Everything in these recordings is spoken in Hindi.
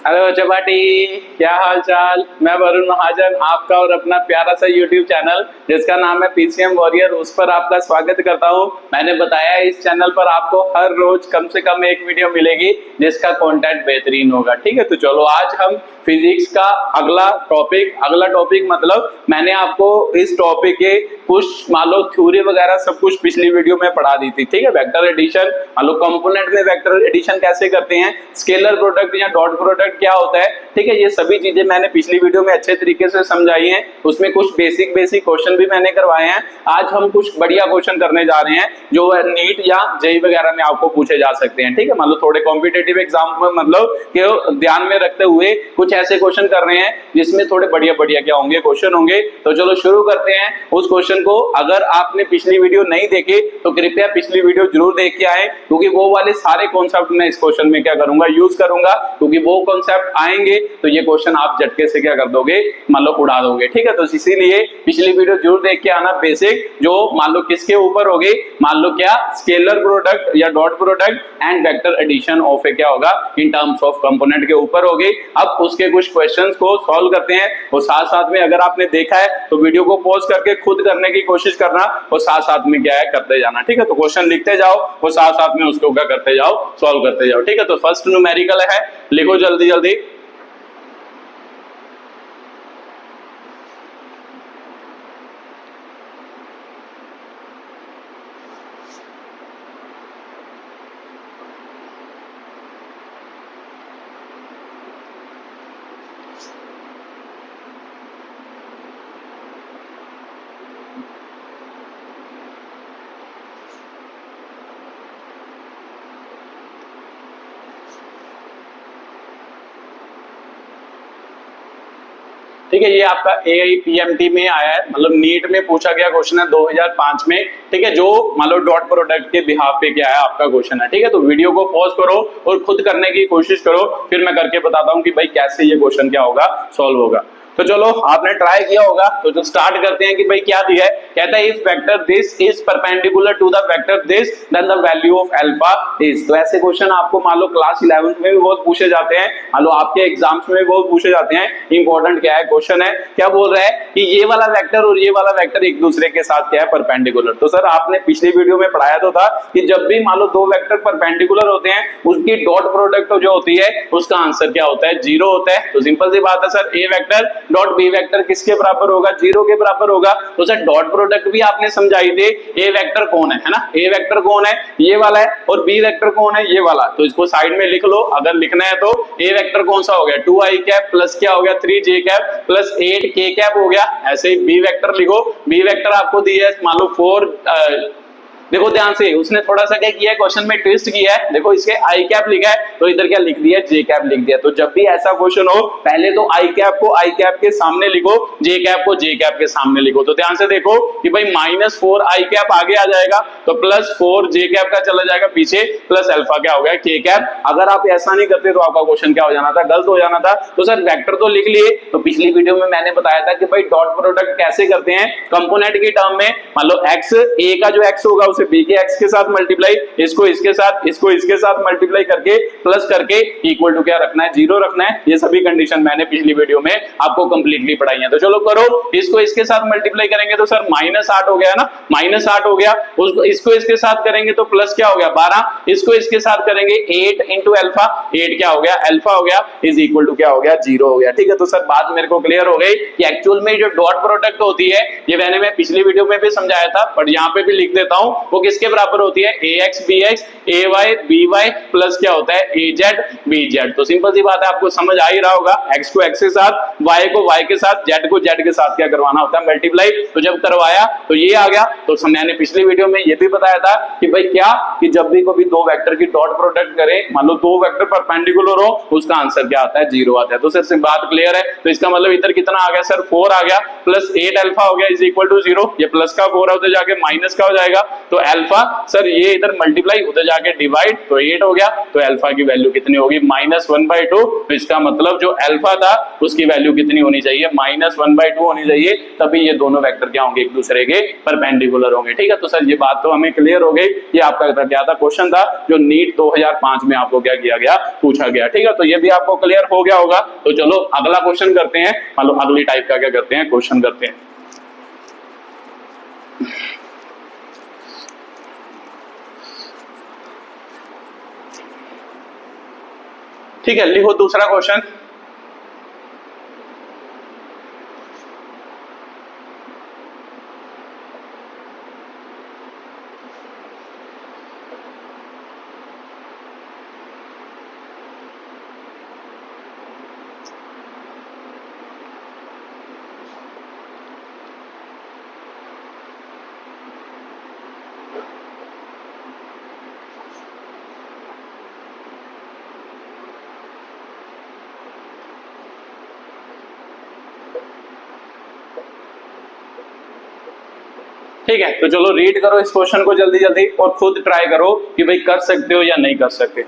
हेलो चपाटी, क्या हाल चाल। मैं वरुण महाजन, आपका और अपना प्यारा सा यूट्यूब चैनल जिसका नाम है पीसीएम वॉरियर, उस पर आपका स्वागत करता हूं। मैंने बताया इस चैनल पर आपको हर रोज कम से कम एक वीडियो मिलेगी जिसका कंटेंट बेहतरीन होगा। ठीक है, तो चलो आज हम फिजिक्स का अगला टॉपिक मतलब मैंने आपको इस टॉपिक के कुछ मान लो थ्योरी वगैरह सब कुछ पिछली वीडियो में पढ़ा दी थी। ठीक है, वेक्टर एडिशन मान लो कंपोनेंट में वेक्टर एडिशन कैसे करते हैं, स्केलर प्रोडक्ट या डॉट प्रोडक्ट क्या होता है। ठीक है, ये सभी चीजें मैंने पिछली वीडियो में अच्छे तरीके से समझाई हैं। उसमें कुछ बेसिक क्वेश्चन भी मैंने करवाए हैं। आज हम कुछ बढ़िया क्वेश्चन करने जा रहे हैं जो नीट या जेईई वगैरह में आपको पूछे जा सकते हैं। ठीक है, मान लो थोड़े कॉम्पिटेटिव एग्जाम में मतलब कि ध्यान में रखते हुए कुछ ऐसे क्वेश्चन कर रहे हैं जिसमें थोड़े बढ़िया क्या होंगे क्वेश्चन होंगे। तो चलो शुरू करते हैं उस क्वेश्चन को। अगर आपने पिछली वीडियो नहीं देखी तो कृपया पिछली वीडियो जरूर देख के आए, क्योंकि वो वाले सारे कॉन्सेप्ट मैं इस क्वेश्चन में क्या करूंगा, यूज करूंगा, क्योंकि वो कॉन्सेप्ट आएंगे तो ये क्वेश्चन आप झटके से क्या कर दोगे, मान लो उड़ा दोगे। ठीक है, तो इसीलिए पिछली वीडियो जरूर देख के आना। बेसिक जो मान लो किसके ऊपर होगी, मान लो क्या स्केलर प्रोडक्ट या dot product and vector addition of a क्या होगा इन टर्म्स ऑफ कंपोनेंट के ऊपर होगी। अब उसके कुछ क्वेश्चंस को सॉल्व करते हैं और साथ में अगर आपने देखा है तो वीडियो को पॉज करके खुद करने की कोशिश करना और साथ में क्या है करते जाना। ठीक है, तो क्वेश्चन लिखते जाओ और साथ में उसको क्या करते जाओ, सॉल्व करते जाओ। ठीक है, तो फर्स्ट न्यूमेरिकल है, लिखो जल्दी। ठीक है, ये आपका AIPMT में आया है, मतलब नीट में पूछा गया क्वेश्चन है 2005 में। ठीक है, जो मान लो डॉट प्रोडक्ट के बिहाफ पे क्या है आपका क्वेश्चन है। ठीक है, तो वीडियो को पॉज करो और खुद करने की कोशिश करो, फिर मैं करके बताता हूं कि भाई कैसे ये क्वेश्चन क्या होगा, सॉल्व होगा। तो चलो आपने ट्राई किया होगा, तो जो स्टार्ट करते हैं कि भाई क्या दिया है। कहता है if vector this is perpendicular to the vector this then the value of alpha is. तो ऐसे क्वेश्चन आपको मान लो क्लास 11th में भी बहुत पूछे जाते हैं, मान लो आपके एग्जाम्स में भी बहुत पूछे जाते हैं। इंपॉर्टेंट क्या है क्वेश्चन है, क्या बोल रहा है कि ये वाला वेक्टर और ये वाला वेक्टर एक दूसरे के साथ क्या है, परपेंडिकुलर। तो सर आपने पिछली वीडियो में पढ़ाया तो था कि जब भी मान लो दो वेक्टर परपेंडिकुलर होते हैं उसकी डॉट प्रोडक्ट जो होती है उसका आंसर क्या होता है, 0 होता है। तो सिंपल सी बात है सर, ए वेक्टर डॉट बी वेक्टर किसके बराबर होगा, 0 के बराबर होगा। तो सर डॉट प्रोडक्ट भी आपने समझाई थी, ए वेक्टर कौन है ना, ए वेक्टर कौन है, ये वाला है, और बी वेक्टर कौन है, ये वाला। तो इसको साइड में लिख लो अगर लिखना है तो। ए वेक्टर कौन सा हो गया, 2i कैप प्लस क्या हो गया, 3j cap plus 8k cap हो गया। ऐसे ही बी वेक्टर लिखो, बी वेक्टर आपको दिया है मान लो 4 देखो ध्यान से, उसने थोड़ा सा क्या किया है, क्वेश्चन में ट्विस्ट किया है। देखो इसके आई कैप लिखा है तो इधर क्या लिख दिया, जे कैप लिख दिया। तो जब भी ऐसा क्वेश्चन हो पहले तो आई कैप को आई कैप के सामने लिखो, जे कैप को जे कैप के सामने लिखो। तो ध्यान से देखो कि भाई -4 आई कैप आगे आ जाएगा तो +4 जे कैप का चला जाएगा पीछे, प्लस अल्फा क्या हो गया, के कैप। अगर आप ऐसा नहीं करते तो आपका क्वेश्चन क्या हो जाना था, गलत हो जाना था। तो सर वेक्टर तो लिख लिए, तो पिछली वीडियो में मैंने बताया था कि भाई डॉट प्रोडक्ट कैसे करते हैं कंपोनेंट की टर्म में। मान लो एक्स, ए का जो एक्स होगा उसे बी के एक्स के साथ मल्टीप्लाई, इसको इसके साथ मल्टीप्लाई करके प्लस करके इक्वल टू क्या रखना है, 0 रखना है। ये सभी कंडीशन मैंने पिछली वीडियो में आपको कंप्लीटली पढ़ाई है। तो चलो करो, इसको इसके साथ मल्टीप्लाई करेंगे तो सर -8 हो गया ना, -8 हो गया। उसको इसको इसके साथ करेंगे तो प्लस क्या हो गया 12, इसको इसके साथ करेंगे 8 इंटू अल्फा, 8 क्या हो गया, अल्फा हो गया, इज इक्वल टू क्या हो गया, 0 हो गया। ठीक है, तो सर बात मेरे को क्लियर हो गई कि एक्चुअल में जो डॉट प्रोडक्ट होती है ये मैं पिछली वीडियो में भी समझाया था, बट यहाँ पे भी लिख देता हूं, वो किसके बराबर होती है, ax bx ay by plus क्या होता है, az bz। तो सिंपल सी बात है, आपको समझ आ ही रहा होगा, x को x के साथ, y को y के साथ, z को z के साथ क्या करवाना होता है, मल्टीप्लाई। तो जब करवाया तो ये आ गया। तो मैंने पिछली वीडियो में ये भी बताया था कि भाई क्या कि जब भी कभी दो वेक्टर की डॉट प्रोडक्ट करें, मान लो दो वेक्टर परपेंडिकुलर हो, उसका आंसर क्या आता है, 0 आता है। तो सर बात क्लियर है। तो इसका मतलब इधर कितना आ गया सर, 4 आ गया, प्लस 8 अल्फा हो गया इज इक्वल टू 0। ये प्लस का 4 है, उधर जाके माइनस का हो जाएगा। तो अल्फा सर ये इधर मल्टीप्लाई, उधर जाके डिवाइड, तो 8 हो गया। तो अल्फा की वैल्यू कितनी होगी, -1/2। तो इसका मतलब जो अल्फा था उसकी वैल्यू कितनी होनी चाहिए, -1/2 होनी चाहिए, तभी ये दोनों वेक्टर क्या होंगे, एक दूसरे के परपेंडिकुलर होंगे। ठीक है, तो सर ये बात तो हमें क्लियर हो गई। ये आपका क्या था क्वेश्चन था जो नीट 2005 में आपको क्या किया गया, पूछा गया। ठीक है, तो ये भी आपको क्लियर हो गया होगा। तो चलो अगला क्वेश्चन करते हैं, मतलब अगली टाइप का क्या करते हैं, क्वेश्चन करते हैं। ठीक है, लिखो दूसरा क्वेश्चन। ठीक है, तो चलो रीड करो इस क्वेश्चन को जल्दी जल्दी और खुद ट्राई करो कि भाई कर सकते हो या नहीं कर सकते।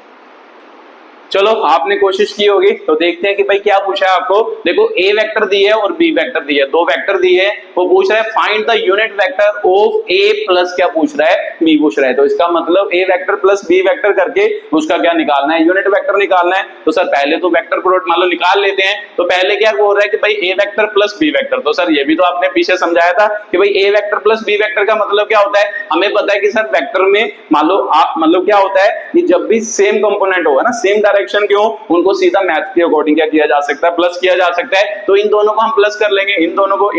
चलो आपने कोशिश की होगी, तो देखते हैं कि भाई क्या पूछा है आपको। देखो ए वेक्टर दी है और बी वेक्टर दी है, दो वेक्टर दिए है। वो पूछ रहा है find the unit vector of A plus क्या पूछ रहा है, बी पूछ रहा है। तो इसका मतलब ए वेक्टर प्लस बी वेक्टर करके उसका क्या निकालना है, यूनिट वेक्टर निकालना है। तो सर पहले तो वेक्टर प्रोडक्ट मान लो निकाल लेते हैं। तो पहले क्या बोल रहा है कि भाई a vector plus b vector. तो सर ये भी तो आपने पीछे समझाया था कि भाई a vector plus b vector का मतलब क्या होता है। हमें पता है कि सर वेक्टर में मान लो आप मतलब क्या होता है कि जब भी सेम कंपोनेंट होगा ना, सेम डायरेक्शन के हो, उनको सीधा मैथ के अकॉर्डिंग क्या किया जा सकता है, प्लस किया जा सकता है। तो इन दोनों को हम प्लस कर लेंगे, इन दोनों को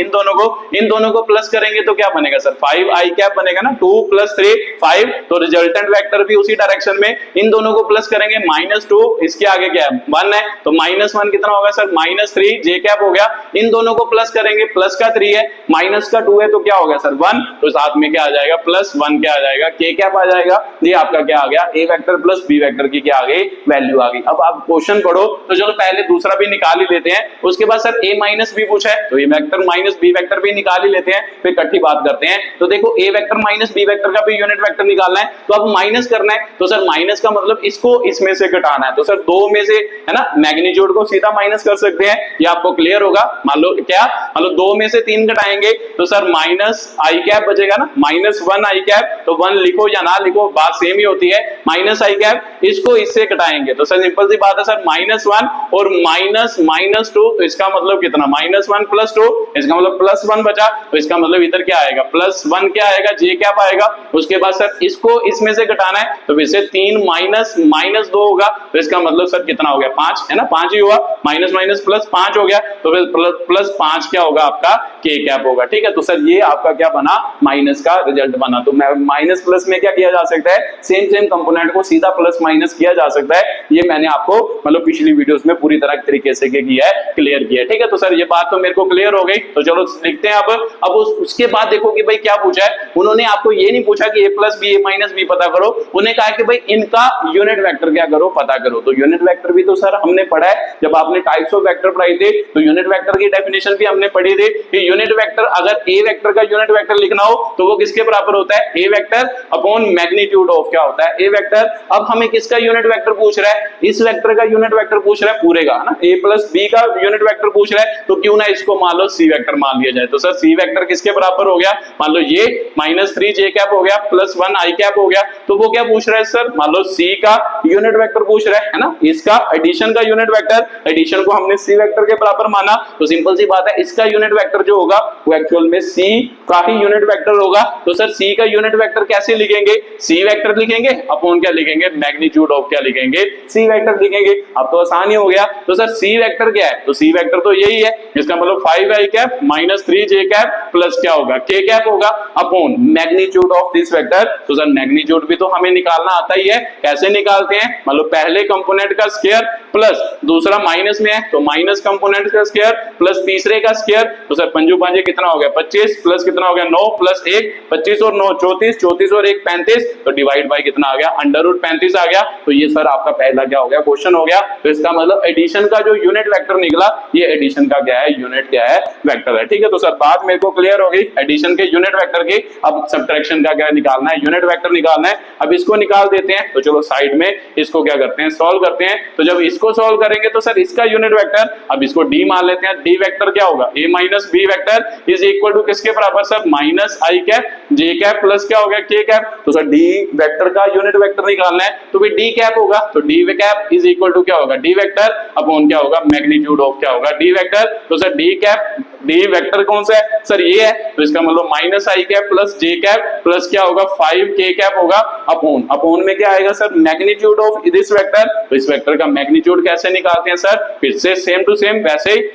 इन दोनों को प्लस करेंगे तो क्या बनेगा सर 5i कैप बनेगा ना, 2 + 3 5। तो रिजल्टेंट वेक्टर भी उसी डायरेक्शन में, इन दोनों को प्लस करेंगे -2, इसके आगे क्या है 1 है, तो -1 कितना होगा सर -3 j कैप हो गया। इन दोनों को प्लस करेंगे, प्लस का 3 है माइनस का 2 है, तो क्या हो गया सर 1। तो साथ में क्या आ जाएगा +1 क्या आ जाएगा k कैप आ जाएगा। ये आपका क्या आ गया a vector plus b vector की क्या आ गई, वैल्यू आ गई। अब आप क्वेश्चन पढ़ो, तो चलो पहले दूसरा भी निकाल ही लेते हैं। उसके बाद सर a माइनस b पूछा है, तो a vector minus b vector भी निकाल ही लेते हैं, फिर इकट्ठी बात करते हैं। तो देखो a vector minus b vector का भी यूनिट वेक्टर निकालना है, तो अब माइनस करना है। तो सर माइनस का मतलब इसको इसमें से घटाना है। तो सर 2 में से है ना, मैग्नीट्यूड को सीधा माइनस कर सकते हैं, ये आपको क्लियर होगा। मान लो क्या, मान लो 2 में से 3 घटाएंगे तो सर -i कैप बचेगा ना, -1i कैप। तो 1 लिखो या ना लिखो बात सेम ही होती है, -i कैप। इसको इससे घटाएंगे तो सर सिंपल सी बात है सर -1 और -2, तो इसका मतलब कितना -1 + 2, इसका मतलब +1 बचा। तो इसका मतलब इधर क्या आएगा +1 क्या आएगा, j क्या आएगा। उसके बाद सर इसको इसमें से घटाना है, तो फिर से 3 -2 होगा, तो इसका मतलब सर कितना हो गया 5 है ना, 5 ही हुआ, माइनस प्लस 5 हो गया। तो फिर प्लस 5 क्या होगा आपका k कैप होगा। ठीक है, तो सर ये आपका क्या बना, माइनस का रिजल्ट बना। तो माइनस प्लस में क्या किया जा सकता है, सेम कंपोनेंट को सीधा प्लस माइनस किया जा सकता है। ये मैंने आपको मतलब पिछली वीडियोस में पूरी तरह तरीके से किया है, क्लियर किया है। ठीक है, तो सर ये बात तो मेरे को क्लियर हो गई। तो चलो लिखते हैं अब उसके बाद देखो कि भाई क्या पूछा है। उन्होंने आपको ये नहीं पूछा कि a + b a - b पता करो, उन्हें कहा कि भाई इनका यूनिट वेक्टर क्या करो, पता करो। तो यूनिट वेक्टर भी तो सर हमने पढ़ा है, जब आपने टाइप्स ऑफ वेक्टर पढ़ाई थी तो यूनिट वेक्टर की डेफिनेशन भी हमने पढ़ी थी कि यूनिट वेक्टर अगर a वेक्टर का यूनिट वेक्टर लिखना हो तो वो किसके बराबर होता है, a vector upon magnitude of क्या होता है, a वेक्टर। अब हमें किसका यूनिट वेक्टर पूछ रहा है, इस वेक्टर का यूनिट वेक्टर पूछ रहा है पूरे का ना, a + b का यूनिट वेक्टर पूछ रहा है। तो क्यों ना इसको मान लो c वेक्टर मान लिया जाए। तो सर c वेक्टर किसके बराबर हो गया, मान लो ये -3 j कैप हो गया +1 i कैप हो गया। तो वो क्या पूछ रहा है सर, मान लो c का यूनिट वेक्टर पूछ रहा है ना, इसका एडिशन का यूनिट वेक्टर, एडिशन को हमने c वेक्टर के बराबर माना। तो सिंपल सी बात है इसका यूनिट वेक्टर जो होगा वो एक्चुअल में c का ही यूनिट वेक्टर होगा। तो सर c का यूनिट वेक्टर कैसे लिखेंगे, c वेक्टर लिखेंगे अपॉन क्या लिखेंगे, मैग्नीट्यूड ऑफ क्या लिखेंगे, c वेक्टर लिखेंगे। अब तो आसान ही हो गया। तो सर c वेक्टर क्या है, तो c वेक्टर तो यही है, इसका मतलब 5i cap -3 j cap plus क्या होगा k कैप होगा upon magnitude of this vector. तो सर मैग्नीट्यूड भी तो हमें निकालना आता ही है, कैसे निकालते हैं, मतलब पहले कंपोनेंट का स्क्वायर प्लस दूसरा माइनस में है तो माइनस कंपोनेंट का स्क्वायर प्लस तीसरे का स्क्वायर। तो सर पंजू पांजे कितना हो गया 25 प्लस कितना हो गया 9 प्लस 1 25 और 9 34 34 और 1 35। तो डिवाइड बाय कितना आ गया √35 आ गया। तो ये सर आपका पहला क्या हो गया क्वेश्चन हो गया। तो इसका मतलब एडिशन का जो यूनिट वेक्टर निकला ये एडिशन का क्या है, यूनिट क्या है, वेक्टर है। ठीक है, तो सर बात मेरे को क्लियर हो गई एडिशन के यूनिट वेक्टर की। अब सब्ट्रैक्शन का क्या निकालना है, यूनिट वेक्टर निकालना है। अब इसको निकाल देते हैं। तो चलो साइड में इसको क्या करते हैं, सॉल्व करते हैं। तो जब इसको सॉल्व करेंगे तो सर इसका यूनिट वेक्टर, अब इसको डी मान लेते हैं, डी वेक्टर क्या होगा, a minus B vector is equal to किसके बराबर sir, minus I cap J cap plus क्या हो गया के कैप। तो सर डी वेक्टर का यूनिट वेक्टर निकालना है तो भी डी कैप होगा, तो D cap is equal to क्या होगा, डी वेक्टर अपॉन क्या होगा, मैग्नीट्यूड ऑफ क्या होगा, डी वेक्टर। तो sir D cap, D vector कौन सा है सर, ये है, तो इसका मतलब minus I cap plus J cap plus क्या होगा 5 के कैप होगा अपॉन, अपॉन में क्या आएगा sir, magnitude of this vector. तो इस वेक्टर का मैग्नीट्यूड कैसे निकालते हैं सर, फिर से सेम टू सेम वैसे ही,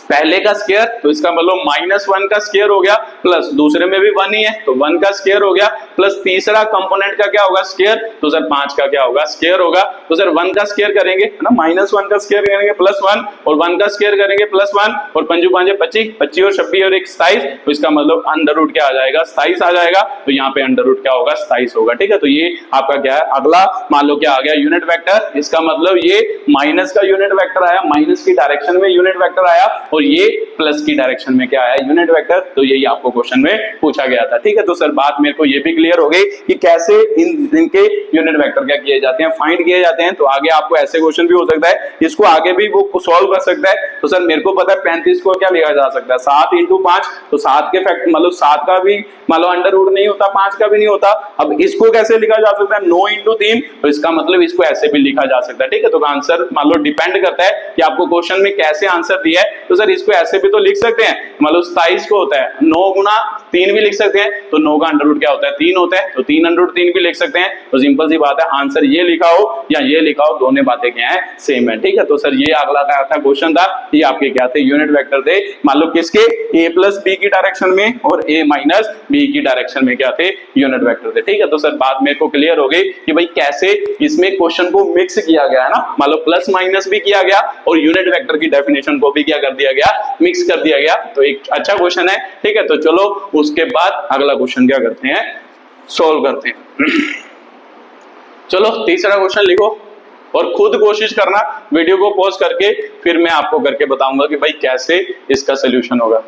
पहले का स्क्वायर तो इसका मतलब -1 का स्क्वायर हो गया प्लस दूसरे में भी 1 ही है तो 1 का स्क्वायर हो गया प्लस तीसरा कंपोनेंट का क्या होगा स्क्वायर, तो सर 5 का क्या होगा स्क्वायर होगा। तो सर 1 का स्क्वायर करेंगे है ना, -1 का स्क्वायर करेंगे +1 और 1 का स्क्वायर करेंगे +1 और 5 5 25, 25 और 26 और 1 27, तो इसका मतलब अंडर रूट क्या आ जाएगा 27 आ जाएगा। तो यहाँ पे अंडर रूट क्या होगा 27 होगा। ठीक है, तो ये आपका क्या है, अगला मान लो क्या आ गया यूनिट वेक्टर, इसका मतलब ये माइनस का यूनिट वेक्टर आया, माइनस की डायरेक्शन में यूनिट वेक्टर आया और ये प्लस की डायरेक्शन में क्या आया यूनिट वेक्टर। तो यही आपको क्वेश्चन में पूछा गया था। ठीक है, तो सर बात मेरे को ये भी क्लियर हो गई कि कैसे इनके यूनिट वेक्टर क्या किए जाते हैं, फाइंड किए जाते हैं। तो आगे आपको ऐसे क्वेश्चन भी हो सकता है, इसको आगे भी वो सॉल्व कर सकता है। तो सर मेरे को पता है 35 को क्या लिखा जा सकता है 7 × 5, तो 7 के फैक्टर मतलब 7 का भी मतलब अंडर रूट नहीं होता, 5 का भी नहीं होता। अब इसको कैसे लिखा जा सकता है 9 × 3, तो इसका मतलब इसको ऐसे भी लिखा जा सकता है। ठीक है, तो आंसर मान लो डिपेंड करता है कि आपको क्वेश्चन में कैसे आंसर दिया है। तो सर इसको ऐसे भी तो लिख सकते हैं, मतलब 27 को होता है 9 × 3 भी लिख सकते हैं, तो 9 का अंडर रूट क्या होता है 3 होता है, तो 3 × 3 भी लिख सकते हैं। तो सिंपल सी बात है, आंसर ये लिखा हो या ये लिखा हो दोनों बातें क्या है सेम है। ठीक है, तो सर ये अगला क्या था क्वेश्चन था, ये आपके क्या थे यूनिट वेक्टर थे, मान लो किसके a + b की डायरेक्शन में और a - b की डायरेक्शन में क्या थे यूनिट वेक्टर थे। ठीक है, तो सर बात मेरे को क्लियर हो गई कि भाई कैसे इसमें क्वेश्चन को मिक्स किया गया है ना, मान लो प्लस माइनस भी किया गया और यूनिट वेक्टर की डेफिनेशन को भी क्या कर दिया गया, मिक्स कर दिया गया। तो एक अच्छा क्वेश्चन है। ठीक है, तो चलो उसके बाद अगला क्वेश्चन क्या करते हैं, सॉल्व करते हैं। चलो तीसरा क्वेश्चन लिखो और खुद कोशिश करना, वीडियो को पॉज करके फिर मैं आपको करके बताऊंगा कि भाई कैसे इसका सलूशन होगा।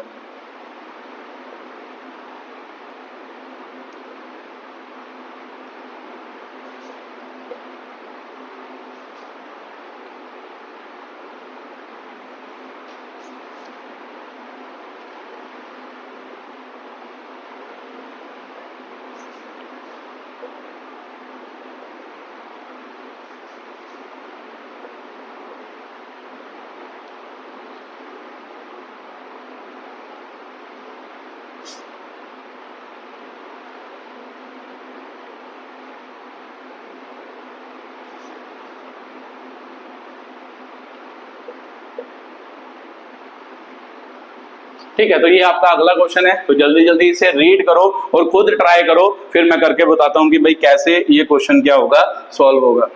ठीक है, तो ये आपका अगला क्वेश्चन है, तो जल्दी जल्दी इसे रीड करो और खुद ट्राई करो, फिर मैं करके बताता हूं कि भाई कैसे ये क्वेश्चन क्या होगा सॉल्व होगा।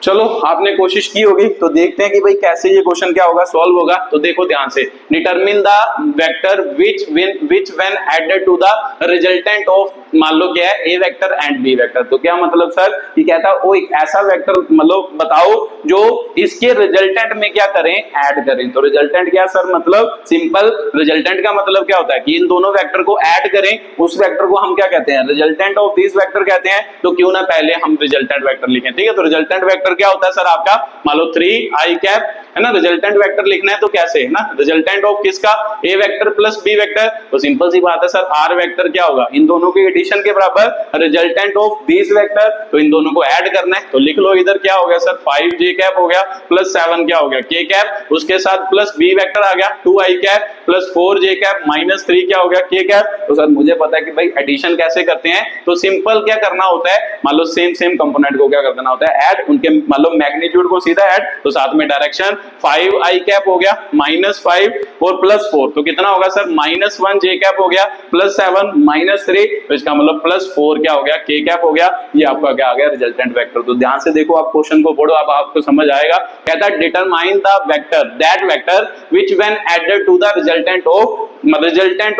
चलो आपने कोशिश की होगी, तो देखते हैं कि भाई कैसे ये क्वेश्चन क्या होगा सॉल्व होगा। तो देखो ध्यान से, determine the vector which when added to the resultant of, मान लो क्या है ए वेक्टर एंड बी वेक्टर। तो क्या मतलब सर, ये कहता है वो एक ऐसा वेक्टर मतलब बताओ जो इसके रिजल्टेंट में क्या करें, ऐड करें। तो रिजल्टेंट क्या सर, मतलब सिंपल रिजल्टेंट का मतलब क्या होता है कि इन दोनों वेक्टर को ऐड करें, उस वेक्टर को हम क्या कहते हैं, रिजल्टेंट ऑफ दिस वेक्टर कहते हैं। तो क्यों ना पहले हम रिजल्टेंट वेक्टर लिखें। ठीक है, तो रिजल्टेंट वेक्टर क्या होता है सर आपका, मान लो 3i कैप है ना, रिजल्टेंट वेक्टर लिखना है तो कैसे है ना, रिजल्टेंट ऑफ किसका, ए वेक्टर प्लस बी वेक्टर। तो सिंपल सी बात है सर, आर वेक्टर क्या होगा, इन दोनों के एडिशन के बराबर रिजल्टेंट ऑफ दिस वेक्टर। तो इन दोनों को ऐड करना है, तो लिख लो इधर क्या हो गया सर 5j कैप हो गया प्लस 7 क्या हो गया k कैप, उसके साथ प्लस b वेक्टर आ गया 2i cap plus 4j cap minus 3 क्या हो गया k कैप। तो सर मुझे पता है कि भाई एडिशन कैसे करते हैं, तो सिंपल क्या करना होता है, मान लो सेम कंपोनेंट को क्या कर देना होता है ऐड, उनके मान लो मैग्नीट्यूड को सीधा ऐड, तो साथ में डायरेक्शन 5i कैप हो गया -5 और +4, तो कितना होगा सर -1j कैप हो गया प्लस 7 -3, तो इसका मतलब +4 क्या हो गया k कैप हो गया। ये आपका क्या आ गया रिजल्टेंट वेक्टर। तो ध्यान से देखो, आप क्वेश्चन को पढ़ो, अब आपको समझ आएगा। कहता है determine the vector that vector which when added to the resultant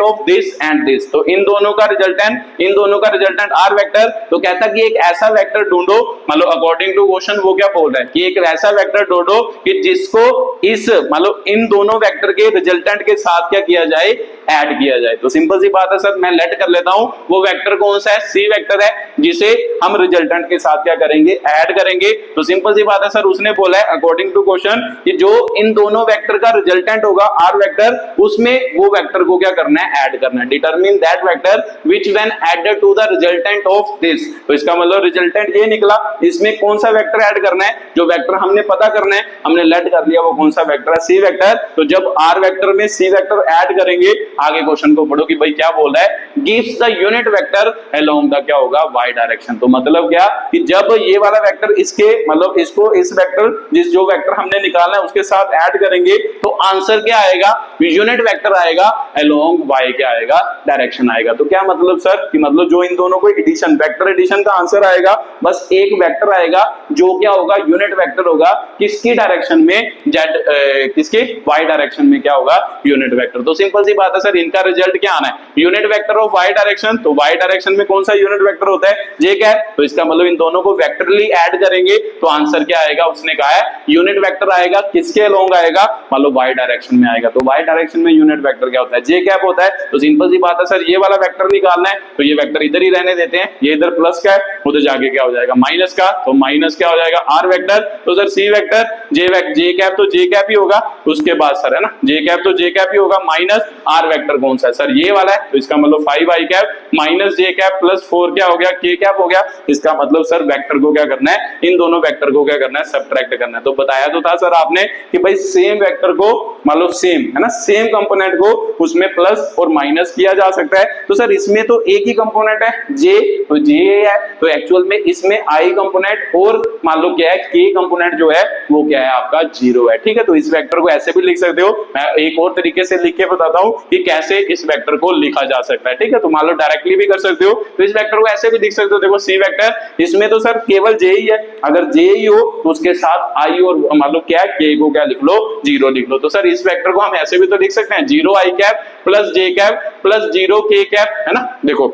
of this and this. तो इन दोनों का रिजल्टेंट आर वेक्टर। तो कहता कि एक ऐसा वेक्टर ढूंढो, मतलब अकॉर्डिंग टू क्वेश्चन वो क्या बोल रहा है कि एक ऐसा वेक्टर ढूंढो कि जिसको इस मतलब इन दोनों वेक्टर के रिजल्टेंट के साथ क्या किया जाए, ऐड किया जाए। तो सिंपल सी बात है सर, मैं लेट कर लेता हूं वो वेक्टर कौन सा है, सी वेक्टर है, जिसे हम रिजल्टेंट के साथ क्या करेंगे, ऐड करेंगे। तो सिंपल सी बात है सर, उसने बोला है अकॉर्डिंग टू क्वेश्चन कि जो इन दोनों वेक्टर का रिजल्टेंट होगा आर वेक्टर, उसमें वो वेक्टर को क्या करना है, ऐड करना है। Determine that vector which when added to the resultant of this. तो इसका मतलब रिजल्टेंट ये निकला, इसमें कौन सा वेक्टर ऐड करना है, जो वेक्टर हमने पता करना है, हमने लेट कर लिया वो कौन सा वेक्टर है, सी वेक्टर। तो जब आर वेक्टर में सी वेक्टर ऐड करेंगे, आगे क्वेश्चन को पढ़ो कि भाई क्या बोल रहा है, gives the unit vector along the क्या होगा, वाई डायरेक्शन। तो मतलब क्या कि जब ये वाला वेक्टर इसके मतलब इसको इस वेक्टर जिस जो वेक्टर हमने निकालना है उसके साथ ऐड करेंगे तो आंसर क्या आएगा, यूनिट वेक्टर आएगा अलोंग वाई क्या आएगा, डायरेक्शन आएगा। तो क्या मतलब सर कि मतलब जो इन दोनों को एडिशन, वेक्टर एडिशन का आंसर आएगा, बस एक वेक्टर आएगा जो क्या होगा, यूनिट वेक्टर होगा, किसकी डायरेक्शन में, जेड किसके, वाई डायरेक्शन में क्या होगा, यूनिट वेक्टर। तो सिंपल सी बात है सर, इनका रिजल्ट क्या आना है, unit vector of Y direction. तो वाई डायरेक्शन में कौन सा यूनिट वेक्टर होता है, जे क्या है। तो इसका मतलब इन दोनों को वेक्टरली ऐड करेंगे तो आंसर क्या आएगा, उसने कहा है यूनिट वेक्टर आएगा, किसके अलोंग आएगा, मान लो वाई डायरेक्शन में आएगा। तो वाई डायरेक्शन में यूनिट वेक्टर क्या होता है, जे कैप होता है। तो सिंपल सी बात है सर, ये वाला वेक्टर निकालना है तो ये वेक्टर इधर ही रहने देते हैं, ये इधर प्लस का है, उधर जाके क्या हो जाएगा, माइनस का। तो माइनस क्या हो जाएगा, आर वेक्टर। तो सर सी वेक्टर जे कैप, तो जे कैप ही होगा। उसके बाद सर है ना, जे कैप तो जे कैप ही होगा, माइनस आर वेक्टर कौन सा है सर, ये वाला है। तो इसका मतलब 5 आई कैप माइनस जे कैप प्लस 4 क्या हो गया, के कैप हो गया। इसका मतलब सर वेक्टर को क्या करना है, इन दोनों वेक्टर को क्या करना है, सब्ट्रैक्ट करना है। तो बताया तो था सर आपने कि भाई सेम वेक्टर को मान लो सेम है ना, सेम कंपोनेंट को उसमें प्लस और माइनस किया जा सकता है। तो सर इसमें तो एक ही कंपोनेंट है जे, तो जे है, तो एक्चुअल में इसमें आई कंपोनेंट और मान लो क्या है, के कंपोनेंट जो है वो क्या है आपका 0 है। ठीक है, तो इस वेक्टर को ऐसे भी लिख सकते हो, मैं एक और तरीके से लिख के बताता हूं कि कैसे इस वेक्टर को लिखा जा सकता है। ठीक है, तो मान लो डायरेक्टली भी कर सकते हो, तो इस वेक्टर को ऐसे भी लिख सकते हो। देखो सी वेक्टर, इसमें तो सर केवल जे ही है, अगर जे ही हो तो उसके साथ आई और मान लो क्या के को क्या लिख लो, 0 लिख लो। तो सर इस वेक्टर को हम ऐसे भी तो लिख सकते हैं, 0 आई कैप प्लस जे कैप प्लस 0 के कैप, है ना। देखो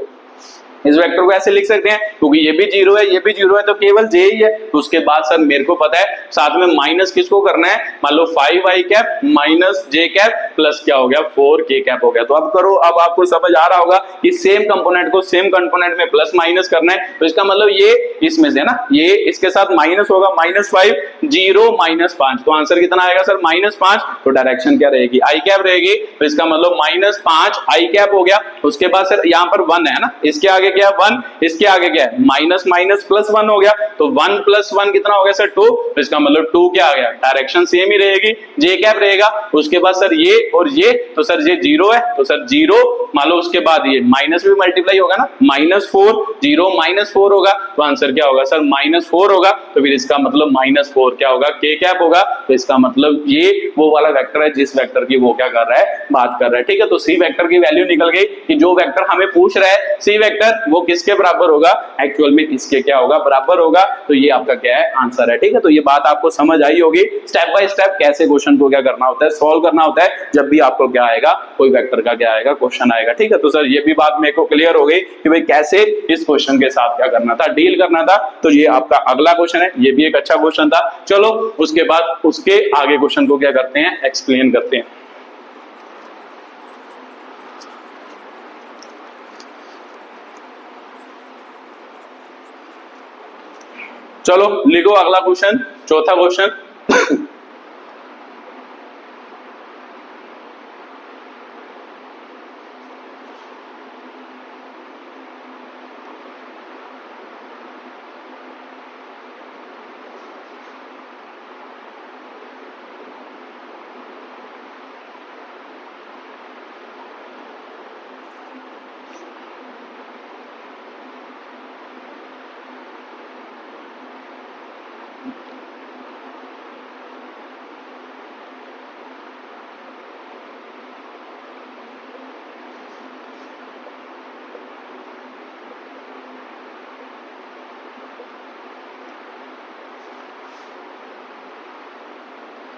इस वेक्टर को ऐसे लिख सकते हैं क्योंकि ये भी 0 है, ये भी 0 है, तो केवल जे ही है। तो उसके बाद सर मेरे को पता है साथ में माइनस किसको करना है, मान लो 5 आई कैप माइनस जे कैप प्लस क्या हो गया, 4 के कैप हो गया। तो अब करो, अब आपको समझ आ रहा होगा कि सेम कंपोनेंट को सेम कंपोनेंट में प्लस माइनस करना है। तो इसका मतलब ये इसमें से ना, ये इसके साथ माइनस होगा, -5 0 -5, तो आंसर कितना आएगा सर, -5। तो डायरेक्शन क्या रहेगी, आई कैप रहेगी। तो इसका मतलब -5 आई कैप हो गया। उसके बाद सर यहाँ पर 1 है ना, इसके आगे क्या है 1, इसके आगे क्या है माइनस माइनस प्लस 1 हो गया। तो 1 + 1 कितना हो गया सर 2। तो इसका मतलब 2 क्या आ गया, डायरेक्शन सेम ही रहेगी, जे कैप रहेगा। उसके बाद सर ये और ये, तो सर ये 0 है, तो सर 0 मान लो, उसके बाद ये माइनस भी मल्टीप्लाई होगा ना, -4 0 -4 होगा। तो आंसर क्या होगा सर, -4 होगा। तो फिर इसका मतलब -4 क्या होगा, के कैप होगा। तो इसका मतलब ये वो वाला वेक्टर है जिस वेक्टर की वो क्या कर रहा है, बात कर रहा है। ठीक है, तो सी वेक्टर की वैल्यू निकल गई कि जो वेक्टर हमें पूछ रहा है सी वेक्टर, वो किसके बराबर होगा, एक्चुअल में इसके क्या होगा, बराबर होगा। तो ये आपका क्या है, आंसर है। ठीक है, तो ये बात आपको समझ आई होगी, स्टेप बाय स्टेप कैसे क्वेश्चन को क्या करना होता है, सॉल्व करना होता है जब भी आपको क्या आएगा, कोई वेक्टर का क्या आएगा, क्वेश्चन आएगा। ठीक है, तो सर ये भी बात मेरे को क्लियर हो गई कि भाई कैसे इस क्वेश्चन के साथ क्या करना था, डील करना था। तो ये आपका अगला क्वेश्चन है, ये भी एक अच्छा क्वेश्चन था। चलो उसके बाद उसके आगे क्वेश्चन को क्या करते हैं, एक्सप्लेन करते हैं। चलो लिखो अगला क्वेश्चन, चौथा क्वेश्चन।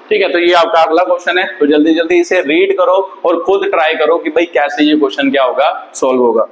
ठीक है, तो ये आपका अगला क्वेश्चन है, तो जल्दी जल्दी इसे रीड करो और खुद ट्राई करो कि भाई कैसे ये क्वेश्चन क्या होगा, सॉल्व होगा।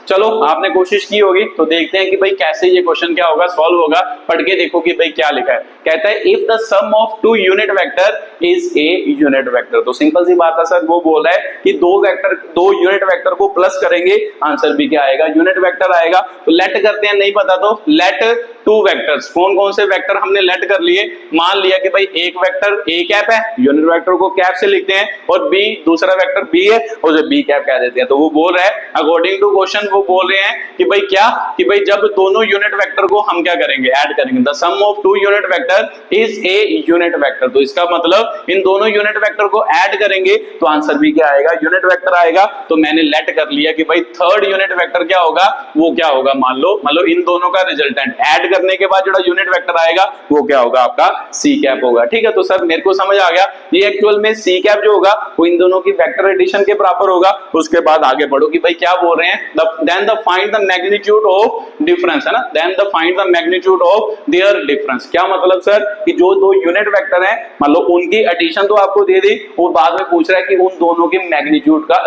चलो आपने कोशिश की होगी, तो देखते हैं कि भाई कैसे ये क्वेश्चन क्या होगा, सॉल्व होगा। पढ़ के देखो कि भाई क्या लिखा है। कहता है if the sum of two unit vector is a unit vector. तो सिंपल सी बात है सर, वो बोला है कि दो यूनिट वेक्टर को प्लस करेंगे, आंसर भी क्या आएगा, यूनिट वेक्टर आएगा। तो लेट करते हैं, नहीं पता तो लेट टू वेक्टर्स, कौन कौन से वेक्टर हमने लेट कर लिए। मान लिया कि भाई एक वेक्टर ए कैप है, यूनिट वेक्टर को कैप से लिखते हैं, और बी दूसरा वेक्टर बी है, उसे बी कैप कह देते हैं। तो वो बोल रहा है अकॉर्डिंग टू क्वेश्चन, वो बोल रहे हैं कि भाई क्या, कि भाई जब दोनों यूनिट वेक्टर को हम क्या करेंगे, ऐड करेंगे, the sum of two unit vector is a unit vector. तो इसका मतलब इन दोनों यूनिट वेक्टर को ऐड करेंगे तो आंसर भी क्या आएगा, यूनिट वेक्टर आएगा। तो मैंने लेट कर लिया कि भाई थर्ड यूनिट वेक्टर क्या होगा, वो क्या होगा, मान लो इन दोनों का रिजल्टेंट ऐड करने के बाद जो यूनिट वेक्टर आएगा वो क्या होगा, आपका सी कैप होगा। ठीक है, तो सर मेरे को समझ आ गया, ये एक्चुअल में सी कैप जो होगा वो इन दोनों की वेक्टर एडिशन के बराबर होगा। उसके बाद आगे बढ़ो कि भाई क्या बोल रहे हैं, then the find the magnitude of difference, है ना, then the find the magnitude of their difference. क्या मतलब सर, कि जो दो यूनिट वेक्टर हैं, मान लो उनकी एडिशन तो आपको दे दी, वो बाद में पूछ रहा है कि उन दोनों के मैग्नीट्यूड का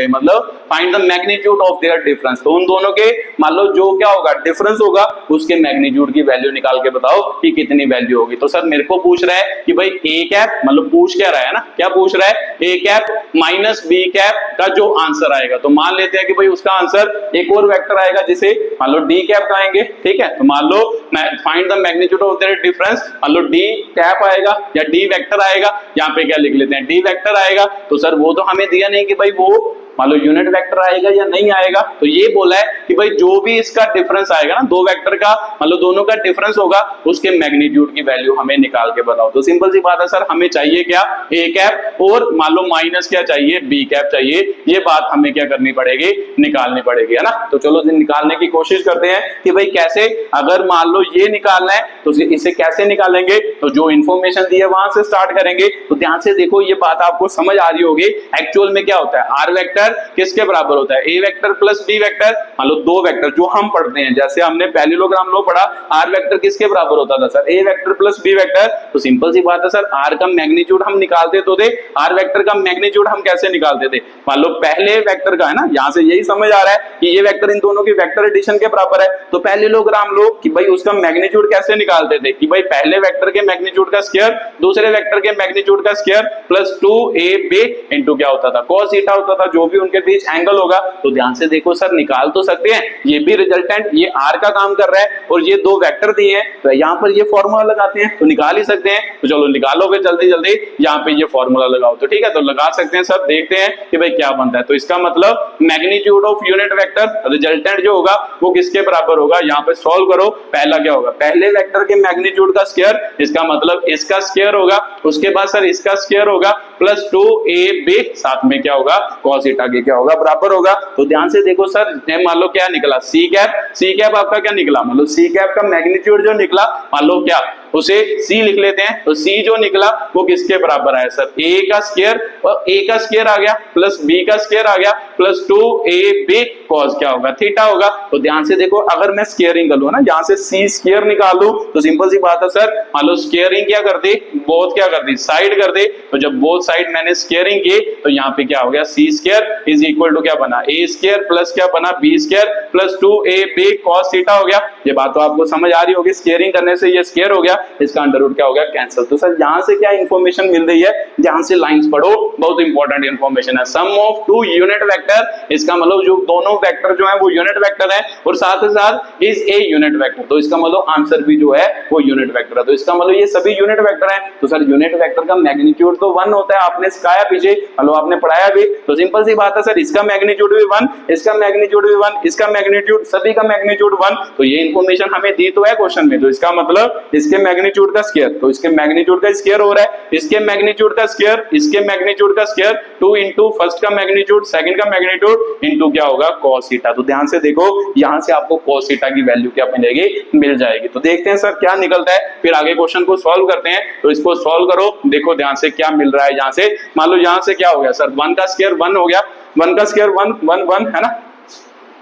मतलब find the magnitude of their difference. तो उन दोनों के मान लो जो क्या होगा, डिफरेंस होगा, उसके मैग्नीट्यूड की वैल्यू निकाल के बताओ कि कितनी वैल्यू होगी। तो सर मेरे को पूछ रहा है कि भाई ए कैप, मतलब पूछ क्या रहा है ना, क्या पूछ रहा है, a cap minus B cap का जो आंसर आएगा। तो मान लेते हैं कि भाई उसका आंसर एक और वेक्टर आएगा जिसे मान लो डी कैप कहेंगे। ठीक है, तो मान लो find the magnitude of their difference, मान लो डी कैप आएगा या डी वेक्टर आएगा, यहाँ पे क्या लिख लेते हैं, डी वेक्टर आएगा। तो सर वो तो हमें दिया नहीं कि भाई वो मान लो यूनिट वेक्टर आएगा या नहीं आएगा। तो ये बोला है कि भाई जो भी इसका डिफरेंस आएगा ना, दो वेक्टर का मान लो दोनों का डिफरेंस होगा, उसके मैग्नीट्यूड की वैल्यू हमें निकाल के बताओ। तो सिंपल सी बात है सर, हमें चाहिए क्या, ए कैप, और मान लो माइनस क्या चाहिए, बी कैप चाहिए। ये बात हमें क्या करनी पड़ेगी, निकालनी पड़ेगी, है ना। तो चलो निकालने की कोशिश करते हैं कि भाई कैसे, अगर मान लो ये निकालना है तो इसे कैसे निकालेंगे। तो जो इंफॉर्मेशन दी है वहां से स्टार्ट करेंगे। तो ध्यान से देखो, ये बात आपको समझ आ रही होगी। एक्चुअल में क्या होता है, आर वेक्टर किसके बराबर होता है, ए वेक्टर प्लस बी वेक्टर। मान लो दो वेक्टर जो हम पढ़ते हैं, जैसे हमने पैरेललोग्राम लो पढ़ा, आर वेक्टर किसके बराबर होता था सर, ए वेक्टर प्लस बी वेक्टर। तो सिंपल सी बात है सर, आर का मैग्नीट्यूड हम निकालते तो थे, आर वेक्टर का मैग्नीट्यूड हम कैसे निकालते थे, मान लो पहले वेक्टर का, है ना, यहां से यही समझ आ रहा है कि ये वेक्टर इन दोनों की वेक्टर एडिशन के बराबर है। तो पैरेललोग्राम लो कि भाई उसका मैग्नीट्यूड कैसे निकालते थे, कि भाई पहले वेक्टर के मैग्नीट्यूड का स्क्वायर दूसरे वेक्टर के मैग्नीट्यूड का स्क्वायर प्लस 2ab इनटू क्या होता था, cos थीटा होता था, जो भी उनके बीच एंगल होगा। तो ध्यान से देखो सर, निकाल तो सकते हैं, ये भी रिजल्टेंट ये आर का काम कर रहा है और ये दो वेक्टर दिए हैं, तो यहाँ पर ये फॉर्मूला लगाते हैं, तो निकाल ही सकते हैं। तो चलो निकालो फिर जल्दी जल्दी, यहाँ पे ये फॉर्मूला लगाओ। तो ठीक है, तो लगा सकते हैं सर, देखते हैं कि भाई क्या बनता है। तो इसका मतलब magnitude of unit vector resultant जो होगा वो किसके बराबर होगा, यहाँ पे सॉल्व करो। पहला क्या होगा, पहले वेक्टर के मैग्नीट्यूड का स्क्वायर, इसका मतलब इसका स्क्वायर होगा, उसके बाद सर इसका स्क्वायर होगा प्लस 2ab, साथ में क्या होगा, cos थीटा के क्या होगा, बराबर होगा। तो ध्यान से देखो सर, मान लो क्या निकला, सी कैप आपका क्या निकला, मान लो सी कैप का मैग्नीट्यूड जो निकला, मान लो क्या, उसे सी लिख लेते हैं। तो सी जो निकला वो किसके बराबर आया सर, ए का स्क्वायर, और ए का स्क्वायर आ गया प्लस बी का स्क्वायर आ गया प्लस 2ab cos क्या होगा, थीटा होगा। तो ध्यान से देखो, अगर मैं स्क्वायरिंग कर लूं ना, यहां से सी स्क्वायर निकालूं, तो सिंपल सी बात है सर, मान लो स्क्वायरिंग क्या कर दी, बोथ क्या कर दी, साइड कर दे। तो जब बोथ साइड मैंने स्क्वायरिंग की, तो यहाँ पे क्या हो गया, C square is equal to क्या बना, ए स्क्वायर प्लस क्या बना, B square plus 2ab cos theta हो गया। ये बात तो आपको समझ आ रही होगी, स्क्वायरिंग करने से ये स्क्वायर हो गया, इसका अंडर रूट क्या हो गया, कैंसिल। तो सर यहाँ से क्या इंफॉर्मेशन मिल रही है, ध्यान से लाइंस पढ़ो, बहुत इंपॉर्टेंट इंफॉर्मेशन है। सम ऑफ टू यूनिट वेक्टर, इसका मतलब जो दोनों वेक्टर जो है वो यूनिट वेक्टर है, और साथ ही साथ इज ए यूनिट वेक्टर। तो इसका मतलब आंसर भी जो है वो यूनिट वेक्टर है। तो इसका मतलब ये सभी यूनिट वेक्टर है। तो सर यूनिट वेक्टर का मैग्नीट्यूड तो 1 होता है, आपने सिखाया पीछे, मतलब आपने पढ़ाया भी। तो सिंपल सी बात है सर, इसका मैग्नीट्यूड भी 1, इसका मैग्नीट्यूड भी 1, इसका मैग्नीट्यूड, सभी का मैग्नीट्यूड 1। तो ये इंफॉर्मेशन हमें दी तो है क्वेश्चन में। तो इसका मतलब इसके मैग्नीट्यूड का स्क्वायर, तो इसके मैग्नीट्यूड का स्क्वायर हो रहा है, इसके मैग्नीट्यूड का स्क्वायर, इसके मैग्नीट्यूड का स्क्वायर, 2 इंटू फर्स्ट का मैग्नीट्यूड, सेकंड का मैग्नीट्यूड इंटू क्या होगा, cos थीटा। तो ध्यान से देखो, यहां से आपको cos थीटा की वैल्यू क्या मिलेगी, मिल जाएगी। तो देखते हैं सर क्या निकलता है, फिर आगे क्वेश्चन को सॉल्व करते हैं। तो इसको सॉल्व करो, देखो ध्यान से क्या मिल रहा है। यहां से मान लो यहां से क्या हो गया सर, 1 का स्क्वायर 1 हो गया, 1 का स्क्वायर 1 1 1 है ना,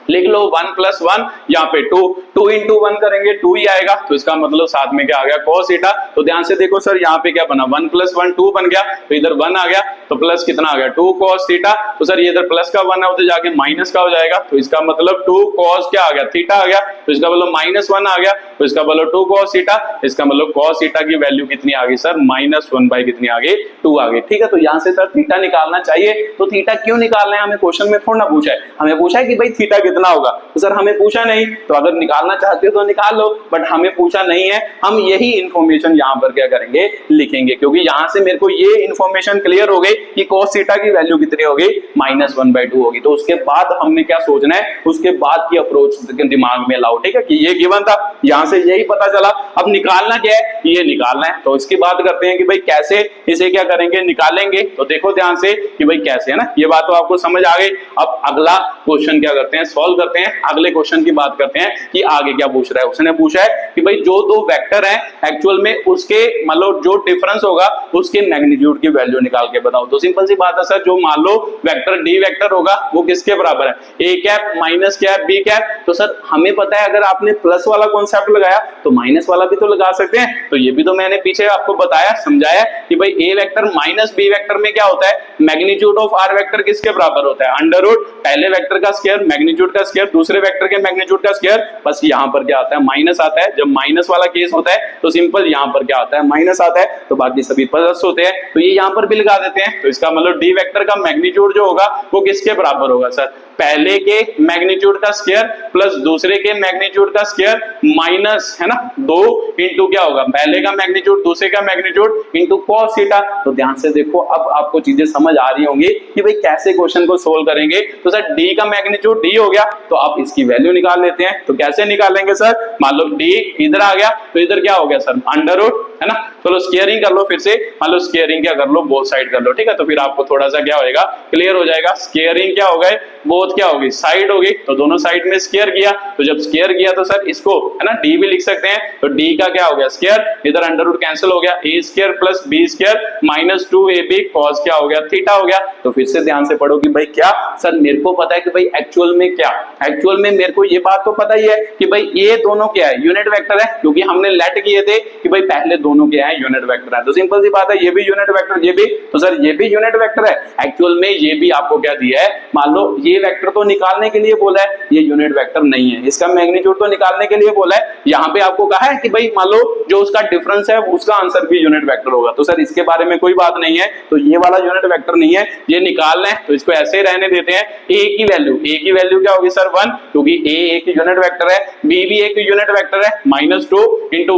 लिख लो 1 + 1 यहाँ पे 2 × 1 करेंगे 2 ही आएगा, तो इसका मतलब साथ में क्या आ गया cos थीटा। तो ध्यान से देखो सर यहाँ पे क्या बना 1 + 1 2 बन गया, तो इधर 1 आ गया, तो प्लस कितना आ गया 2 cos थीटा। तो सर ये इधर प्लस का 1 है उधर जाके माइनस का हो जाएगा, तो इसका मतलब 2 cos क्या आ गया थीटा आ गया, तो इसका मतलब -1 आ गया, तो इसका मतलब 2 cos थीटा। इसका मतलब cos थीटा की वैल्यू कितनी आ गई सर -1 कितनी आ गई 2 आ गई। ठीक है, तो यहाँ से सर थीटा निकालना चाहिए, तो थीटा क्यों निकालना है हमें क्वेश्चन में थोड़ा ना पूछा है, हमें पूछा है कि भाई थीटा कितना होगा, तो सर हमें पूछा नहीं, तो अगर निकालना चाहते हो तो निकाल लो, बट हमें पूछा नहीं है, हम यही इंफॉर्मेशन यहाँ पर क्या करेंगे लिखेंगे, क्योंकि यहाँ से मेरे को ये इंफॉर्मेशन क्लियर हो गई कि cos थीटा की वैल्यू कितनी हो गई -1/2 होगी। तो उसके बाद हमने क्या सोचना है, उसके बाद की अप्रोच दिमाग में लाओ। ठीक है, कि ये गिवन था, यहाँ से यही पता चला, अब निकालना क्या है, ये निकालना है। तो इसकी बात करते हैं कि भाई कैसे इसे क्या करेंगे निकालेंगे। तो देखो ध्यान से कि भाई कैसे, है ना, ये बात तो आपको समझ आ गई। अब अगला क्वेश्चन क्या करते हैं, सॉल्व करते हैं, अगले क्वेश्चन की बात करते हैं कि आगे क्या पूछ रहा है। उसने पूछा है कि भाई जो दो वेक्टर हैं एक्चुअल में उसके मतलब जो डिफरेंस होगा उसके मैग्नीट्यूड की वैल्यू निकाल के बताओ। तो सिंपल सी बात है सर, जो मान लो वेक्टर डी वेक्टर होगा वो किसके बराबर है, a cap minus cap b cap. तो सर हमें पता है अगर आपने प्लस वाला कॉन्सेप्ट लगाया तो माइनस वाला भी तो लगा सकते हैं, तो ये भी तो मैंने पीछे आपको बताया समझाया कि भाई a vector minus B vector में क्या होता है, मैग्नीट्यूड ऑफ आर वेक्टर किसके बराबर होता है, अंडर रूट पहले वेक्टर का स्क्वायर मैग्नीट्यूड का स्क्वायर दूसरे वेक्टर के मैग्नीट्यूड का स्क्वायर। बस यहाँ पर क्या आता है माइनस आता है, जब माइनस वाला केस होता है तो सिंपल यहाँ पर क्या आता है माइनस आता है, तो बाकी सभी प्लस होते हैं, तो ये यहाँ पर भी लगा देते हैं। तो इसका मतलब डी वेक्टर का मैग्नीट्यूड जो होगा वो किसके बराबर होगा सर, पहले के मैग्नीट्यूड का स्क्वायर प्लस दूसरे के मैग्नीट्यूड का स्क्वायर माइनस, है ना, 2 इंटू क्या होगा पहले का मैग्नीट्यूड दूसरे का मैग्नीट्यूड इंटू cos थीटा। तो ध्यान से देखो अब आपको चीजें समझ आ रही होंगी कि भाई कैसे क्वेश्चन को सोल्व करेंगे। तो सर d का मैग्नीट्यूड d हो गया, तो आप इसकी वैल्यू निकाल लेते हैं। तो कैसे निकालेंगे सर, मान लो d इधर आ गया तो इधर क्या हो गया सर अंडर रूट, है ना। चलो स्क्वायरिंग कर लो फिर से, मान लो स्क्वायरिंग क्या कर लो बोथ साइड कर लो, ठीक है, तो फिर आपको थोड़ा सा क्या होएगा क्लियर हो जाएगा। स्क्वायरिंग क्या हो गए बोथ क्या होगी साइड होगी, तो दोनों साइड में स्क्वायर किया, तो जब स्क्वायर किया तो सर इसको है ना d भी लिख सकते हैं, तो d का क्या हो गया स्क्वायर, इधर अंडर रूट कैंसिल हो गया, a square plus b square minus 2ab cos क्या हो गया थीटा हो गया। तो फिर से ध्यान से पढ़ो कि भाई क्या सर मेरे को पता है कि भाई एक्चुअल में क्या, एक्चुअल में मेरे को ये बात तो पता ही है कि भाई ये दोनों क्या है यूनिट वेक्टर है, क्योंकि हमने लेट किए थे कि भाई पहले दोनों क्या है यूनिट वेक्टर है। तो सिंपल सी बात है ये भी यूनिट वेक्टर ये भी, तो सर ये भी यूनिट वेक्टर है। एक्चुअल में ये भी आपको क्या दिया है, मान लो ये वेक्टर तो निकालने के लिए बोला है, ये यूनिट वेक्टर नहीं है, इसका मैग्नीट्यूड तो निकालने के लिए बोला है, यहाँ पे आपको कहा है कि भाई मान लो जो उसका डिफरेंस है उसका आंसर भी यूनिट वेक्टर होगा। तो सर इसके बारे में कोई बात नहीं है, तो ये वाला यूनिट वेक्टर नहीं है, ये निकालना है, तो इसको ऐसे ही रहने देते हैं। a की वैल्यू क्या होगी सर 1, क्योंकि a एक यूनिट वेक्टर है, b भी एक यूनिट वेक्टर है, -2 इंटू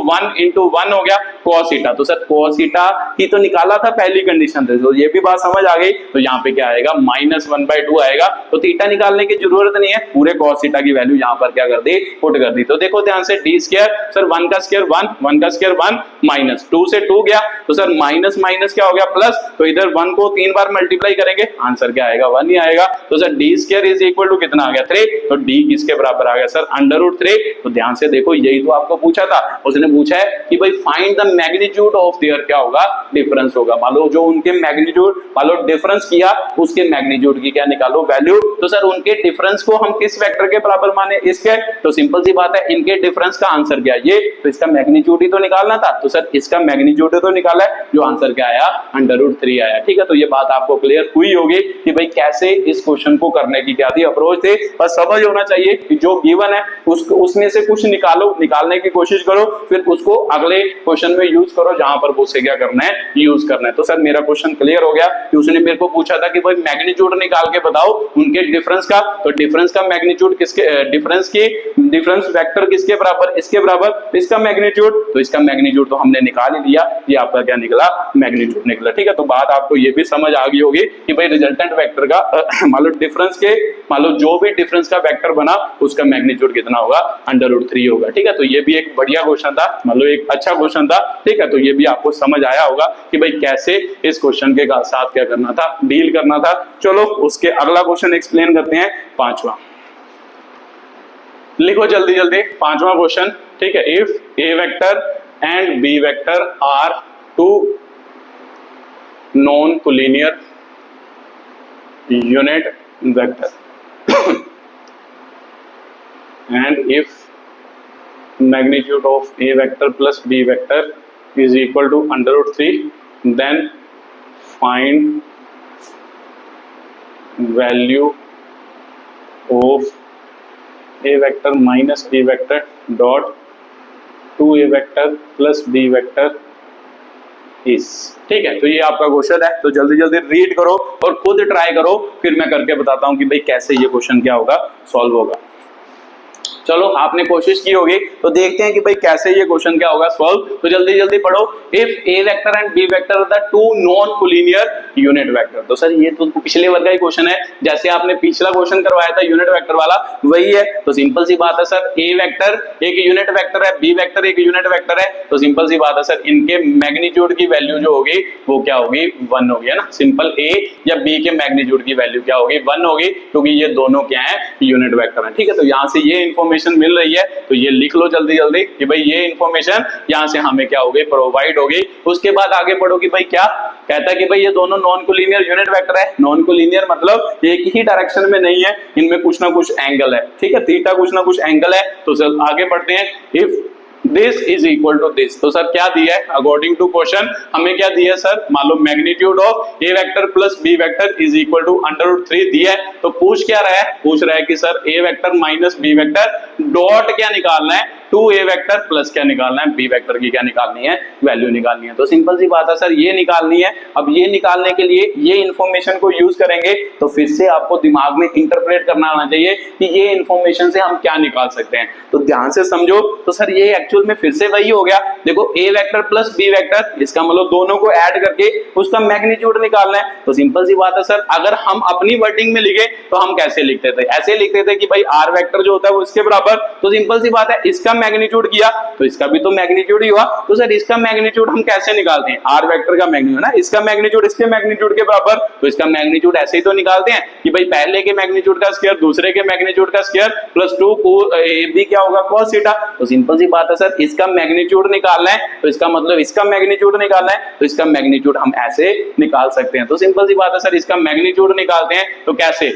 1 हो गया cos थीटा। तो सर cos थीटा की तो निकाला था पहली कंडीशन से, तो ये भी बात समझ आ गई। तो यहाँ पे क्या आएगा -1/2 आएगा, तो थीटा निकालने की जरूरत नहीं है, पूरे cos थीटा की वैल्यू यहाँ पर क्या कर दी पुट कर दी। तो देखो ध्यान से d स्क्वायर सर 1 का स्क्वायर 1 का स्क्वायर 1 माइनस 2 से 2 गया, तो सर माइनस माइनस क्या हो गया प्लस, तो इधर 1 को 3 बार मल्टीप्लाई करेंगे आंसर क्या आएगा 1 ही आएगा। तो sir d square is equal to कितना आ गया 3, तो d किसके बराबर आ गया सर √3। तो ध्यान से देखो यही तो आपको पूछा था, उसने पूछा है कि भाई find the magnitude of there क्या होगा डिफरेंस होगा, मान लो जो उनके मैग्नीट्यूड मान लो डिफरेंस किया उसके मैग्नीट्यूड की क्या निकालो वैल्यू। तो सर उनके डिफरेंस को हम किस वेक्टर के बराबर माने इसके, तो सिंपल सी बात है इनके डिफरेंस का आंसर क्या ये, तो इसका मैग्नीट्यूड ही तो निकालना था, तो सर इसका मैग्नीट्यूड तो निकाला है, जो आंसर क्या आया √3 आया। ठीक है, तो ये बात आपको क्लियर हुई होगी कि भाई कैसे इस क्वेश्चन को करने की क्या थी अप्रोच थी। बस समझ होना चाहिए कि जो गिवन है उसमें से कुछ निकालने की कोशिश करो, फिर उसको अगले क्वेश्चन में यूज करो जहां पर उसे क्या करना है यूज करना है। तो सर मेरा क्वेश्चन क्लियर हो गया कि उसने मेरे को पूछा था कि भाई मैग्नीट्यूड निकाल के बताओ उनके डिफरेंस का, तो डिफरेंस का मैग्नीट्यूड किसके डिफरेंस वेक्टर किसके बराबर इसके बराबर इसका मैग्नीट्यूड, तो इसका मैग्नीट्यूड तो हमने निकाल ही लिया, ये आपका क्या निकला मैग्नीट्यूड निकला। ठीक है, तो बात आपको ये भी समझ आ गई होगी कि भाई रिजल्टेंट वेक्टर का मान लो डिफरेंस के मान लो जो भी डिफरेंस का वेक्टर बना उसका मैग्नीट्यूड कितना होगा √3 होगा। ठीक है, तो ये भी एक बढ़िया क्वेश्चन था, मतलब एक अच्छा क्वेश्चन था। ठीक है, तो ये भी आपको समझ आया होगा कि भाई कैसे इस क्वेश्चन के साथ क्या करना था डील करना था। चलो उसके अगला क्वेश्चन एक्सप्लेन करते हैं, 5वां लिखो जल्दी जल्दी 5वां क्वेश्चन। ठीक है, if a vector and b vector are two non collinear unit vector and if magnitude of a vector plus b vector is equal to under root 3, then find value of a vector minus b vector dot 2a vector plus b vector is। ठीक है, तो ये आपका क्वेश्चन है, तो जल्दी जल्दी रीड करो और खुद ट्राई करो, फिर मैं करके बताता हूं कि भाई कैसे ये क्वेश्चन क्या होगा, सॉल्व होगा। चलो आपने कोशिश की होगी, तो देखते हैं कि भाई कैसे ये क्वेश्चन क्या होगा सॉल्व। तो जल्दी जल्दी पढ़ो। If A vector and B vector are the two non collinear unit vector. तो सर ये तो पिछले वर्ग का ही क्वेश्चन है, जैसे आपने पिछला क्वेश्चन करवाया था यूनिट वेक्टर वाला, वही है। तो सिंपल सी बात है सर, ए वेक्टर एक यूनिट वेक्टर है, बी वेक्टर एक यूनिट वेक्टर है, तो सिंपल सी बात है सर, इनके मैग्नीट्यूड की वैल्यू जो होगी वो क्या होगी, 1 होगी, है ना। सिंपल ए या बी के मैग्नीट्यूड की वैल्यू क्या होगी, 1 होगी, क्योंकि ये दोनों क्या है, यूनिट वेक्टर है। ठीक है, तो यहाँ से ये इन्फॉर्मेशन मिल रही है, तो ये लिख लो जल्दी जल्दी कि भाई ये इन्फॉर्मेशन यहाँ से हमें क्या होगी, प्रोवाइड होगी। उसके बाद आगे बढ़ो कि भाई क्या कहता है कि भाई ये दोनों नॉन कोलिनियर यूनिट वेक्टर है। नॉन कोलिनियर मतलब एक ही डायरेक्शन में नहीं है, इनमें कुछ ना कुछ एंगल है। ठीक है, थीटा कुछ ना कुछ एंगल है। तो चल आगे बढ़ते हैं। If this is equal to this, तो सर क्या दिया है अकॉर्डिंग टू क्वेश्चन, हमें क्या दिया है सर, मान लो magnitude of a vector plus b vector is equal to under root 3 दिया है। तो पूछ क्या रहा है, पूछ रहा है कि सर ए vector minus B vector dot क्या निकालना है, 2a वेक्टर प्लस क्या निकालना है, b वेक्टर की क्या निकालनी है, वैल्यू निकालनी है। तो सिंपल सी बात है सर, ये निकालनी है। अब ये निकालने के लिए ये इन्फॉर्मेशन को यूज करेंगे, तो फिर से आपको दिमाग में इंटरप्रेट करना आना चाहिए कि ये इन्फॉर्मेशन से हम क्या निकाल सकते हैं। तो ध्यान से समझो। तो सर ये एक्चुअल में फिर से वही हो गया, देखो a vector plus b vector, इसका मतलब दोनों को ऐड करके उसका मैग्नीट्यूड निकालना है। तो सिंपल सी बात है सर, अगर हम अपनी वर्डिंग में लिखे तो हम कैसे लिखते थे, ऐसे लिखते थे कि भाई r वेक्टर जो होता है वो इसके बराबर। तो सिंपल सी बात है, इसका मैग्नीट्यूड किया तो इसका भी तो मैग्नीट्यूड ही हुआ। तो सर इसका मैग्नीट्यूड हम कैसे निकालते हैं, आर वेक्टर का मैग्नीट्यूड ना, इसका मैग्नीट्यूड इसके मैग्नीट्यूड के बराबर। तो इसका मैग्नीट्यूड ऐसे ही तो निकालते हैं कि भाई पहले के मैग्नीट्यूड का स्क्वायर दूसरे के मैग्नीट्यूड का स्क्वायर प्लस 2 भी क्या होगा, cos थीटा। तो सिंपल सी बात है सर, इसका मैग्नीट्यूड निकालना है, तो इसका मतलब इसका मैग्नीट्यूड निकालना है, तो इसका मैग्नीट्यूड हम ऐसे निकाल सकते हैं। तो सिंपल सी बात है सर, इसका मैग्नीट्यूड निकालते हैं तो कैसे,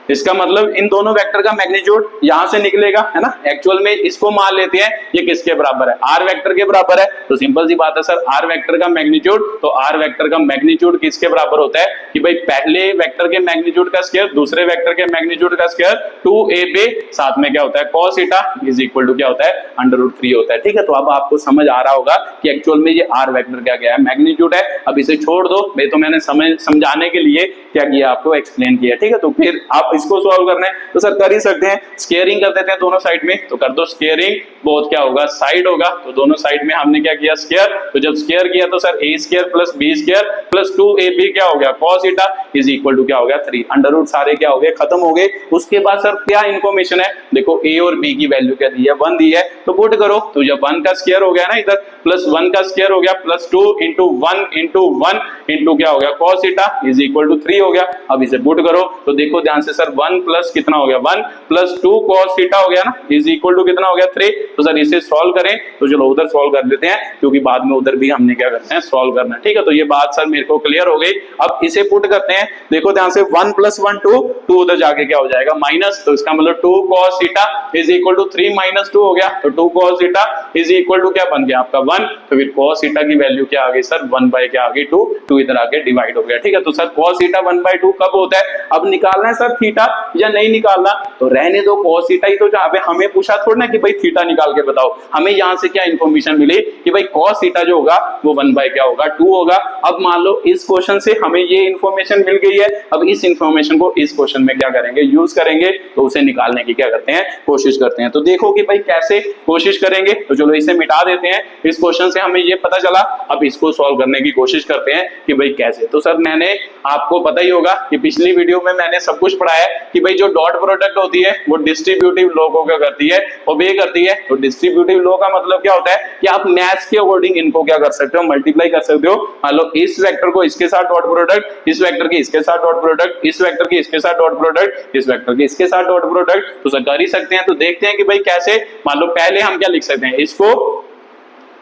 इसका मतलब इन दोनों वेक्टर का मैग्नीट्यूड यहां से निकलेगा, है ना। एक्चुअल में इसको मान लेते हैं ये किसके बराबर है, आर वेक्टर के बराबर है। तो सिंपल सी बात है सर, आर वेक्टर का मैग्नीट्यूड, तो आर वेक्टर का मैग्नीट्यूड किसके बराबर होता है कि भाई पहले वेक्टर के मैग्नीट्यूड का स्क्वायर दूसरे वेक्टर के मैग्नीट्यूड का स्क्वायर 2ab साथ में क्या होता है cos theta is equal to क्या होता है, अंडर रूट 3 होता है। ठीक है, तो अब आपको समझ आ रहा होगा कि एक्चुअल में ये आर वेक्टर क्या क्या है, मैग्नीट्यूड है। अब इसे छोड़ दो, मैं तो मैंने समझाने के लिए क्या किया, आपको एक्सप्लेन किया। ठीक है, तो फिर आप इसको सॉल्व करना है तो सर कर ही सकते हैं, स्केयरिंग कर देते हैं दोनों साइड में। तो कर दो स्केयरिंग, बहुत क्या होगा, साइड होगा। तो दोनों साइड में हमने क्या किया, स्केयर। तो जब स्केयर किया तो sir a square plus b square plus 2ab क्या हो गया, cos theta is equal to क्या हो गया, 3। अंडर रूट सारे क्या हो गए, खत्म हो गए। उसके बाद सर क्या इन्फॉर्मेशन है, देखो a और b की वैल्यू क्या दी है, 1 दी है। तो पुट करो, तो जब 1 का स्केयर हो गया ना इधर, प्लस 1 का स्केयर हो गया प्लस 2 इंटू 1 इंटू 1 इंटू क्या हो गया, cos theta is equal to 3 हो गया। अब इसे पुट करो, तो देखो ध्यान से सर, 1 प्लस कितना हो गया, 1 प्लस 2 cos थीटा हो गया ना, इज इक्वल टू कितना हो गया, 3। तो सर इसे सॉल्व करें, तो चलो उधर सॉल्व कर लेते हैं, क्योंकि बाद में उधर भी हमने क्या करते हैं, सॉल्व करना है। ठीक है, तो ये बात सर मेरे को क्लियर हो गई। अब इसे पुट करते हैं, देखो ध्यान से, 1 प्लस 1 2 उधर जाके क्या हो जाएगा, माइनस। तो इसका मतलब 2 cos theta is equal to 3 minus 2 हो गया। तो 2 cos theta is equal to क्या बन गया आपका 1। तो फिर cos थीटा की वैल्यू क्या आ गई सर, 1 बाय क्या आ गई 2, 2 इधर आके डिवाइड हो गया। ठीक है, तो सर cos थीटा 1/2 कब होता है, अब निकालना है सर थीटा या नहीं निकालना, तो रहने दो, cos थीटा ही तो हमें पूछा थोड़ा ना कि भाई थीटा निकाल के बताओ। हमें यहाँ से क्या इन्फॉर्मेशन मिली कि भाई cos थीटा जो होगा वो 1 बाय क्या होगा 2 होगा। अब मान लो इस क्वेश्चन से हमें ये इन्फॉर्मेशन मिल गई है, अब इस इन्फॉर्मेशन को इस क्वेश्चन में क्या करेंगे, यूज करेंगे। तो उसे निकालने की क्या करते हैं, कोशिश करते हैं। तो देखो कि भाई कैसे कोशिश करेंगे, तो चलो इसे मिटा देते हैं। इस क्वेश्चन से हमें ये पता चला, अब इसको सॉल्व करने की कोशिश करते हैं कि भाई कैसे। तो सर मैंने आपको पता ही होगा कि पिछली वीडियो में मैंने सब कुछ पढ़ाया कि भाई जो डॉट प्रोडक्ट होती है वो डिस्ट्रीब्यूटिव लॉ को क्या करती है, ओबे करती है। तो डिस्ट्रीब्यूटिव लॉ का मतलब क्या होता है कि आप मैथ्स के अकॉर्डिंग इनको क्या कर सकते हो, मल्टीप्लाई कर सकते हो। मान लो इस वेक्टर को इसके साथ डॉट प्रोडक्ट, इस वेक्टर के इसके साथ डॉट प्रोडक्ट, इस वेक्टर के इसके साथ डॉट प्रोडक्ट, इस वेक्टर के इसके साथ डॉट प्रोडक्ट, तो सर कर ही सकते हैं। तो देखते हैं कि भाई कैसे। मान लो पहले हम क्या लिख सकते हैं, इसको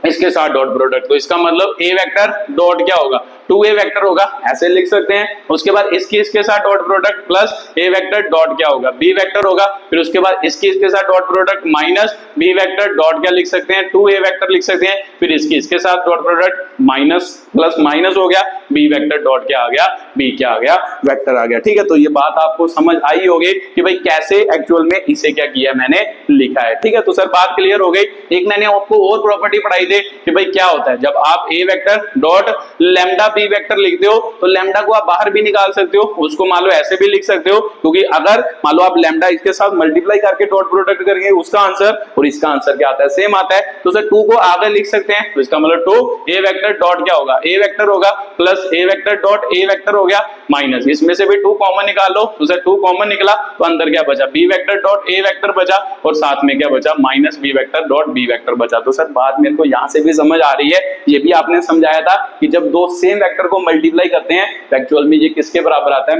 इसके साथ डॉट प्रोडक्ट, तो इसका मतलब ए वेक्टर डॉट क्या होगा, 2a वेक्टर होगा, ऐसे लिख सकते हैं। उसके बाद इसके साथ dot product plus a vector dot क्या होगा, b वेक्टर होगा। फिर उसके बाद इसके साथ dot product minus b vector dot क्या लिख सकते हैं, 2a वेक्टर लिख सकते हैं। फिर इसके साथ dot product minus plus minus हो गया, b वेक्टर डॉट क्या आ गया, b क्या आ गया, वेक्टर आ गया। ठीक है, तो ये बात आपको समझ आई होगी कि भाई कैसे एक्चुअल में इसे क्या किया मैंने लिखा है। ठीक है, तो सर बात क्लियर हो गई। एक मैंने आपको और प्रॉपर्टी पढ़ाई थी कि भाई क्या होता है जब आप a vector dot lambda b vector लिखते हो तो लैम्डा को आप बाहर भी निकाल सकते हो, उसको मान लो ऐसे भी लिख सकते हो, क्योंकि अगर मान लो आप लैम्डा इसके साथ मल्टीप्लाई करके डॉट प्रोडक्ट करेंगे उसका आंसर और इसका आंसर क्या आता है, सेम आता है। तो सर 2 को आगे लिख सकते हैं, तो इसका मतलब 2 a वेक्टर डॉट क्या होगा, a वेक्टर होगा plus a vector dot a vector हो गया माइनस इसमें से भी 2 कॉमन निकाल लो, तो सर 2 कॉमन निकला तो अंदर क्या बचा, b vector dot a vector बचा और साथ में क्या बचा, minus b vector dot b vector बचा। तो सर बात मेरे को यहां से भी समझ आ रही है, ये भी आपने समझाया था कि जब दो सेम वेक्टर को मल्टीप्लाई करते हैं तो एक्चुअल में ये किसके बराबर आता है,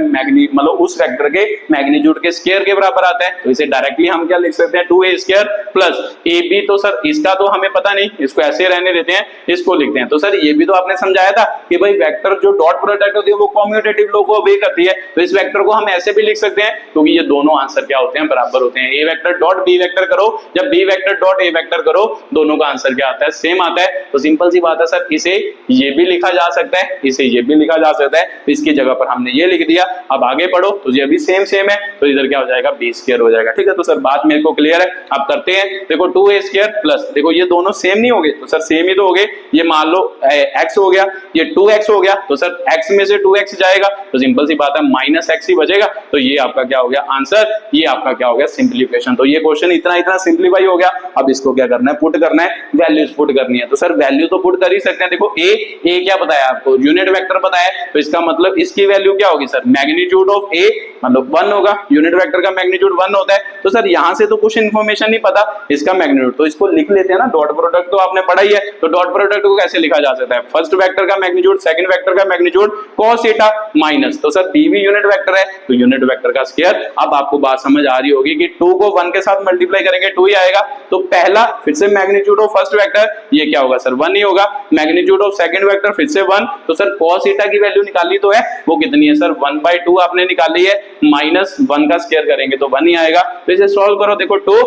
मतलब उस वेक्टर के मैग्नीट्यूड के स्क्वायर के बराबर आता है। तो इसे डायरेक्टली हम क्या लिख सकते हैं, 2a स्क्वायर प्लस ab। तो सर इसका तो हमें पता नहीं, इसको ऐसे रहने देते हैं, इसको लिखते हैं। तो सर ये भी तो आपने समझाया था कि भाई वेक्टर जो डॉट प्रोडक्ट होती है वो कम्यूटेटिव लो को obey करती है, तो इस वेक्टर को हम ऐसे भी लिख सकते हैं क्योंकि ये दोनों आंसर क्या होते हैं, बराबर होते हैं। a vector dot b vector करो, जब b vector dot a vector करो दोनों का आंसर क्या आता है, सेम आता है। तो सिंपल सी बात है सर, इसे ये भी लिखा जा सकता है, इसे ये भी लिखा जा सकता है, तो इसकी जगह पर हमने ये लिख दिया। अब आगे पढ़ो तो ये भी सेम सेम है, तो इधर क्या हो जाएगा, b स्क्वायर हो जाएगा। ठीक है, तो सर बात मेरे को क्लियर है। अब करते हैं, देखो 2a स्क्वायर प्लस, देखो ये दोनों सेम नहीं हो गए, तो सर सेम ही तो हो गए। ये मान लो x हो गया, ये 2x हो गया, तो सर x में से 2x जाएगा तो सिंपल सी बात है माइनस x ही बचेगा। तो ये आपका क्या हो गया आंसर, ये आपका क्या हो गया सिंप्लीफिकेशन। तो ये क्वेश्चन इतना सिंप्लीफाई हो गया। अब इसको क्या करना है, पुट करना है, वैल्यूज पुट करनी है। तो सर वैल्यू तो पुट कर ही सकते हैं। देखो a क्या बताया आपको, यूनिट वेक्टर बताया, तो इसका मतलब इसकी वैल्यू क्या होगी सर, मैग्नीट्यूड ऑफ a मतलब 1 होगा, यूनिट वेक्टर का मैग्नीट्यूड 1 होता है। तो सर यहां से तो कुछ इंफॉर्मेशन नहीं पता इसका मैग्नीट्यूड, तो इसको लिख लेते हैं ना, डॉट प्रोडक्ट तो आपने पढ़ा ही है। तो डॉट प्रोडक्ट को कैसे लिखा जा सकता है, फर्स्ट वेक्टर का मैग्नीट्यूड सेकंड वेक्टर का मैग्नीट्यूड cos थीटा माइनस, तो सर b भी यूनिट वेक्टर है तो यूनिट वेक्टर का स्क्वायर। अब आपको बात समझ आ रही होगी कि 2 को 1 के साथ मल्टीप्लाई करेंगे 2 ही आएगा, तो पहला फिर से मैग्नीट्यूड ऑफ फर्स्ट वेक्टर ये क्या होगा सर 1 ही होगा, मैग्नीट्यूड ऑफ सेकंड वेक्टर फिर से 1, तो सर cos थीटा की वैल्यू निकाली तो है, वो कितनी है सर 1/2 आपने निकाली है, माइनस 1 का स्क्वायर करेंगे तो 1 ही आएगा। तो इसे सॉल्व करो, देखो 2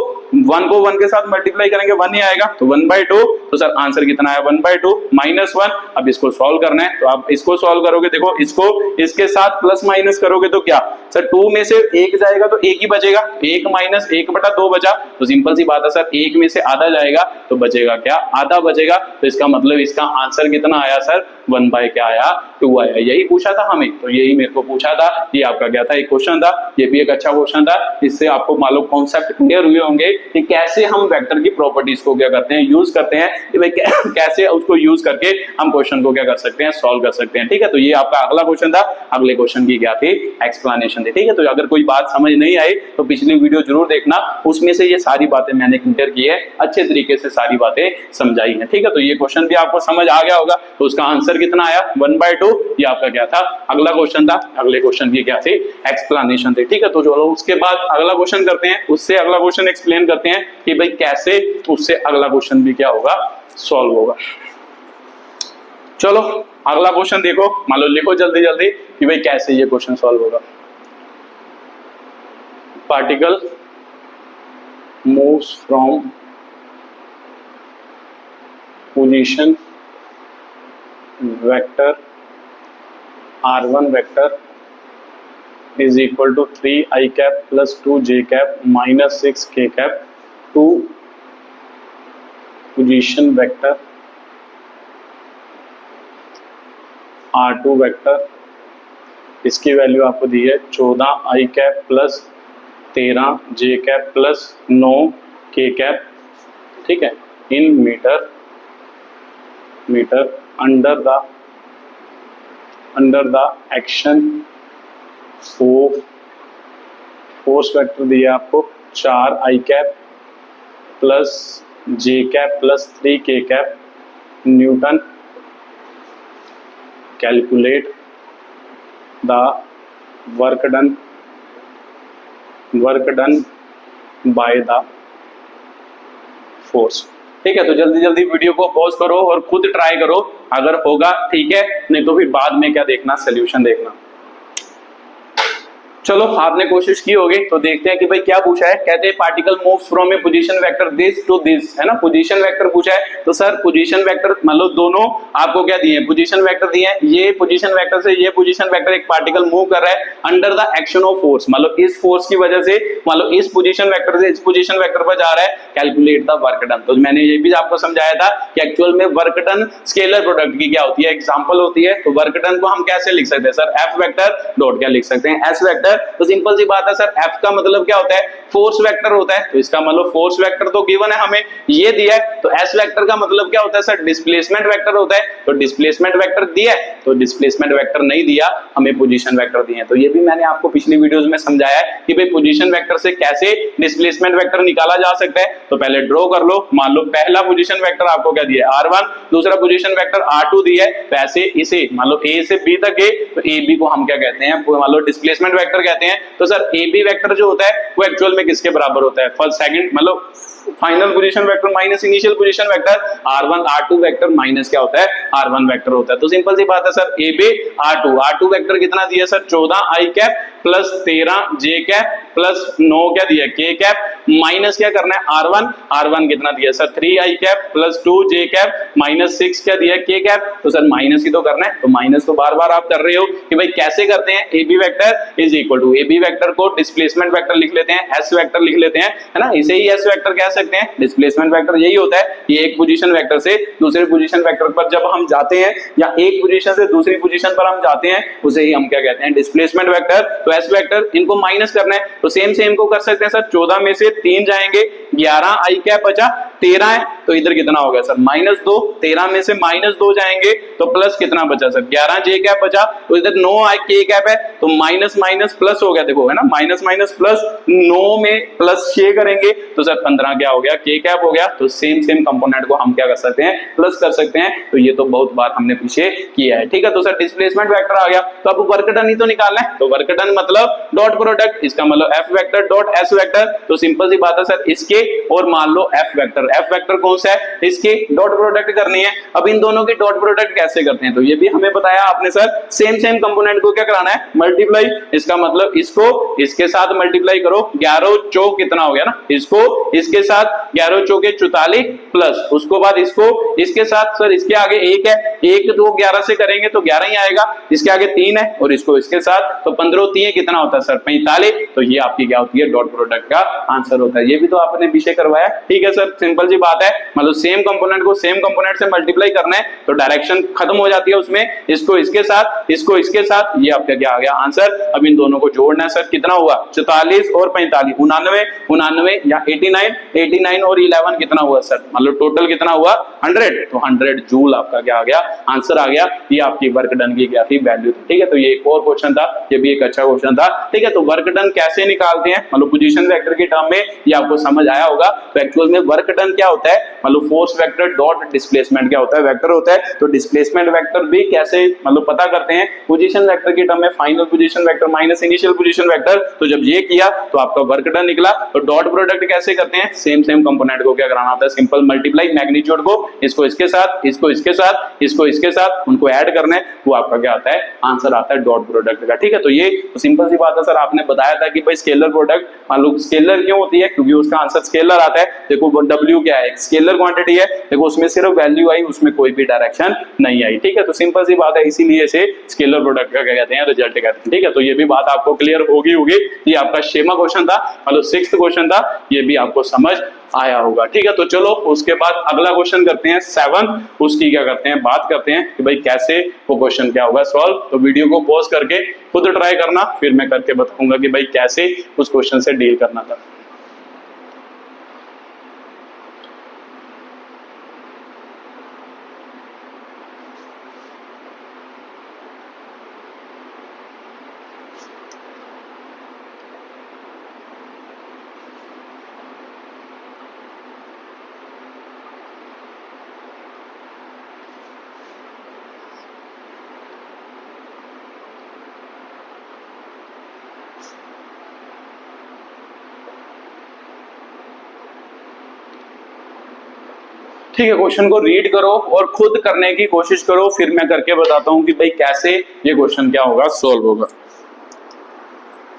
1 को 1 के साथ मल्टीप्लाई करेंगे 1 ही आएगा, तो 1/2, तो सर आंसर कितना है 1/2 माइनस 1। अब इसको सॉल्व करना है, तो आप इसको सॉल्व करोगे, देखो इसको इसके साथ प्लस माइनस करोगे तो क्या सर 2 में से 1 जाएगा तो 1 ही बचेगा, 1 माइनस 1/2 बचा, तो सिंपल सी बात है सर 1 में से आधा जाएगा तो बचेगा क्या, आधा बचेगा। तो इसका मतलब इसका आंसर कितना आया सर 1 क्या आया 2 आया। यही पूछा था हमें, तो यही मेरे को पूछा था, ये आपका क्या था एक क्वेश्चन था, ये भी एक अच्छा क्वेश्चन था। इससे आपको मान लो कॉन्सेप्ट क्लियर हुए होंगे कि कैसे हम वेक्टर की प्रॉपर्टीज को क्या करते हैं, यूज करते हैं, कि भाई कैसे उसको यूज करके हम क्वेश्चन को क्या कर सकते हैं, सॉल्व कर सकते हैं। ठीक है, तो ये आपका अगला क्वेश्चन था, अगले क्वेश्चन की क्या थी, एक्सप्लेनेशन थी। ठीक है, तो अगर कोई बात समझ नहीं आई तो पिछली वीडियो जरूर देखना, उसमें से ये सारी बातें मैंने क्लियर की है, अच्छे तरीके से सारी बातें समझाई है। ठीक है, तो ये क्वेश्चन भी आपको समझ आ गया होगा, तो उसका आंसर कितना आया 1/2, ये आपका क्या था अगला क्वेश्चन था, अगले क्वेश्चन की क्या थी, एक्सप्लेनेशन थी। ठीक है, तो चलो उसके बाद अगला क्वेश्चन करते हैं, उससे अगला क्वेश्चन एक्सप्लेन करते हैं कि भाई कैसे उससे अगला क्वेश्चन भी क्या होगा, सॉल्व होगा। चलो अगला क्वेश्चन देखो, मान लो लिखो जल्दी जल्दी कि भाई कैसे ये क्वेश्चन सॉल्व होगा। Particle moves from position vector r1 vector is equal to 3i cap plus 2j cap minus 6k cap to position vector r2 vector, इसकी वैल्यू आपको दी है 14i cap plus 13j cap plus 9k cap. ठीक है, in meter under the action of force vector दिया आपको 4i cap plus j cap plus 3k cap newton. Calculate the work done by the force. ठीक है, तो जल्दी जल्दी वीडियो को पॉज करो और खुद ट्राई करो, अगर होगा ठीक है, नहीं तो फिर बाद में क्या देखना, सोल्यूशन देखना। चलो आपने कोशिश की होगी, तो देखते हैं कि भाई क्या पूछा है। कहते हैं particle moves from a position vector this to this, है ना, पोजीशन वेक्टर पूछा है। तो सर पोजीशन वेक्टर मतलब दोनों आपको क्या दिए हैं, पोजीशन वेक्टर दिए हैं। ये पोजीशन वेक्टर से ये पोजीशन वेक्टर एक पार्टिकल मूव कर रहा है under the action of force, मतलब इस फोर्स की वजह से, मतलब इस पोजीशन वेक्टर से इस पोजीशन वेक्टर पर जा रहा है। कैलकुलेट द वर्क डन, तो मैंने ये भी आपको समझाया था कि एक्चुअल में वर्क डन स्केलर प्रोडक्ट की क्या होती है, एग्जांपल होती है। तो वर्क डन को हम कैसे लिख सकते हैं सर, एफ वेक्टर डॉट क्या लिख सकते हैं, एस वेक्टर। तो सिंपल सी बात है सर, एफ का मतलब क्या होता है, फोर्स वेक्टर होता है। तो इसका मतलब फोर्स वेक्टर तो गिवन है हमें, ये दिया है। तो एस वेक्टर का मतलब क्या होता है सर, डिस्प्लेसमेंट वेक्टर होता है। तो डिस्प्लेसमेंट वेक्टर दिया है, तो डिस्प्लेसमेंट वेक्टर नहीं दिया, हमें पोजीशन वेक्टर दिए। तो ये भी मैंने आपको पिछली वीडियोस में समझाया है कि भाई पोजीशन वेक्टर से कैसे डिस्प्लेसमेंट वेक्टर निकाला जा सकता है। तो पहले ड्रॉ कर लो, मान लो पहला पोजीशन वेक्टर आपको क्या दिया है, R1, दूसरा पोजीशन वेक्टर R2 दिया है। तो ऐसे इसे मान लो A से B तक है, तो AB को हम क्या कहते हैं, मान लो डिस्प्लेसमेंट वेक्टर कहते हैं। तो सर AB वेक्टर जो होता है वो एक्चुअल में किसके बराबर होता है, फर्स्ट सेकंड मतलब final position vector minus initial position vector, R1 R2 vector minus क्या होता है, R1 वेक्टर होता है। तो सिंपल सी बात है सर, AB R2 वेक्टर कितना दिया sir, 14 I cap plus 13 J cap plus 9 क्या दिया, K कैप, माइनस क्या करना है, R1 कितना दिया sir, 3 I cap plus 2 J cap minus 6 क्या दिया, K कैप। तो सर माइनस ही तो करना है, तो माइनस तो बार बार आप कर रहे हो कि भाई कैसे करते हैं। AB vector is equal to, AB vector को डिस्प्लेसमेंट वेक्टर लिख लेते हैं, S वेक्टर लिख लेते हैं, है ना, इसे ही S वेक्टर कह सकते हैं। डिस्प्लेसमेंट वेक्टर यही होता है, ये एक पोजीशन वेक्टर से दूसरे पोजीशन वेक्टर पर जब हम जाते हैं, या एक पोजीशन से दूसरी पोजीशन पर हम जाते हैं, उसे ही हम क्या कहते हैं, डिस्प्लेसमेंट वेक्टर। तो एस वेक्टर इनको माइनस करना है, तो सेम को कर सकते हैं सर, 14 में से 3 जाएंगे, 11 आई कैप बचा, 13 है, तो इधर कितना हो गया सर, -2, 13 में से -2 जाएंगे तो प्लस कितना बचा सर, 11 जे कैप बचा, तो इधर 9 आई के कैप है, तो माइनस माइनस प्लस हो गया, देखो है ना, माइनस माइनस प्लस, 9 में प्लस 6 करेंगे तो सर 15 क्या हो गया, के कैप हो गया। तो सेम कंपोनेंट को हम क्या कर सकते हैं, प्लस कर सकते हैं। तो ये तो बहुत बार हमने पीछे किया है, ठीक है। तो सर डिस्प्लेसमेंट वेक्टर आ गया, तो अब वर्क डन ही तो निकालना है, तो वर्क डन मतलब डॉट प्रोडक्ट, इसका मतलब F vector dot S vector. तो सिंपल सी बात है सर, इसके और मान लो एफ वेक्टर कौन सा है, इसके डॉट प्रोडक्ट करनी है। अब इन दोनों की डॉट प्रोडक्ट कैसे करते हैं, तो ये भी हमें बताया आपने सर, सेम कंपोनेंट को क्या कराना है, मल्टीप्लाई। इसका मतलब इसको इसके साथ मल्टीप्लाई करो, 11 चौक कितना हो गया ना, इसको इसके साथ 11 चौके 44 प्लस उसको बाद इसको इसके साथ, सर इसके आगे 1 है, 1 तो 11 से करेंगे तो 11 ही आएगा, इसके आगे 3 है और इसको इसके साथ, तो 15 3 कितना होता है सर, 45। तो ये आपकी क्या होती है, डॉट प्रोडक्ट का आंसर होता है। ये भी तो आपने पीछे करवाया, ठीक है सर, सिंपल सी बात है, मतलब सेम कंपोनेंट को सेम कंपोनेंट से मल्टीप्लाई करना है, तो डायरेक्शन खत्म हो जाती है उसमें, इसको इसके साथ, इसको इसके साथ, ये आपका क्या आ गया आंसर। अब इन दोनों को जोड़ना है सर, कितना हुआ, 44 और 45, 99 या 89 और 11 कितना हुआ सर, मतलब टोटल कितना हुआ 100, तो 100 जूल आपका क्या आ गया, आंसर आ गया। ये आपकी वर्क डन की क्या थी, वैल्यू थी, ठीक है। तो ये एक और क्वेश्चन था, ये भी एक अच्छा क्वेश्चन था, ठीक है। तो वर्क डन कैसे निकालते हैं, मतलब पोजीशन वेक्टर की टर्म में, ये आपको समझ आया होगा। तो एक्चुअल में वर्क डन क्या होता है, मतलब फोर्स वेक्टर डॉट डिस्प्लेसमेंट क्या होता है, वेक्टर होता है। तो डिस्प्लेसमेंट वेक्टर भी कैसे मतलब पता करते हैं, पोजीशन वेक्टर की टर्म में final position vector minus initial position vector. तो जब ये किया तो आपका वर्क डन निकला। तो डॉट प्रोडक्ट कैसे करते हैं, सेम कंपोनेंट को क्या कराना होता है, सिंपल मल्टीप्लाई, मैग्नीट्यूड को इसको इसके साथ, इसको इसके साथ, इसको इसके साथ, उनको ऐड करना है, वो आपका क्या आता है, आंसर आता है डॉट प्रोडक्ट का, ठीक है। तो ये तो सिंपल सी बात है सर, आपने बताया था कि भाई स्केलर प्रोडक्ट, मान लो स्केलर क्यों होती है, क्योंकि उसका आंसर स्केलर आता है। देखो W क्या है, स्केलर क्वांटिटी है, देखो उसमें सिर्फ वैल्यू आई, उसमें कोई भी डायरेक्शन नहीं आई, ठीक है। तो सिंपल सी बात है, इसीलिए इसे स्केलर प्रोडक्ट का क्या कहते हैं, रिजल्ट कहते हैं, ठीक है। तो ये भी बात आपको क्लियर होगी। ये आपका शेमा क्वेश्चन था, मतलब 6th क्वेश्चन था, ये भी आपको समझ आया होगा, ठीक है। तो चलो उसके बाद अगला क्वेश्चन करते हैं 7th, उसकी क्या करते हैं, बात करते हैं कि भाई कैसे वो क्वेश्चन क्या होगा सॉल्व। तो वीडियो को पॉज करके खुद ट्राई करना, फिर मैं करके बताऊंगा कि भाई कैसे उस क्वेश्चन से डील करना था। ठीक है, क्वेश्चन को रीड करो और खुद करने की कोशिश करो, फिर मैं करके बताता हूं कि भाई कैसे ये क्वेश्चन क्या होगा, सोल्व होगा।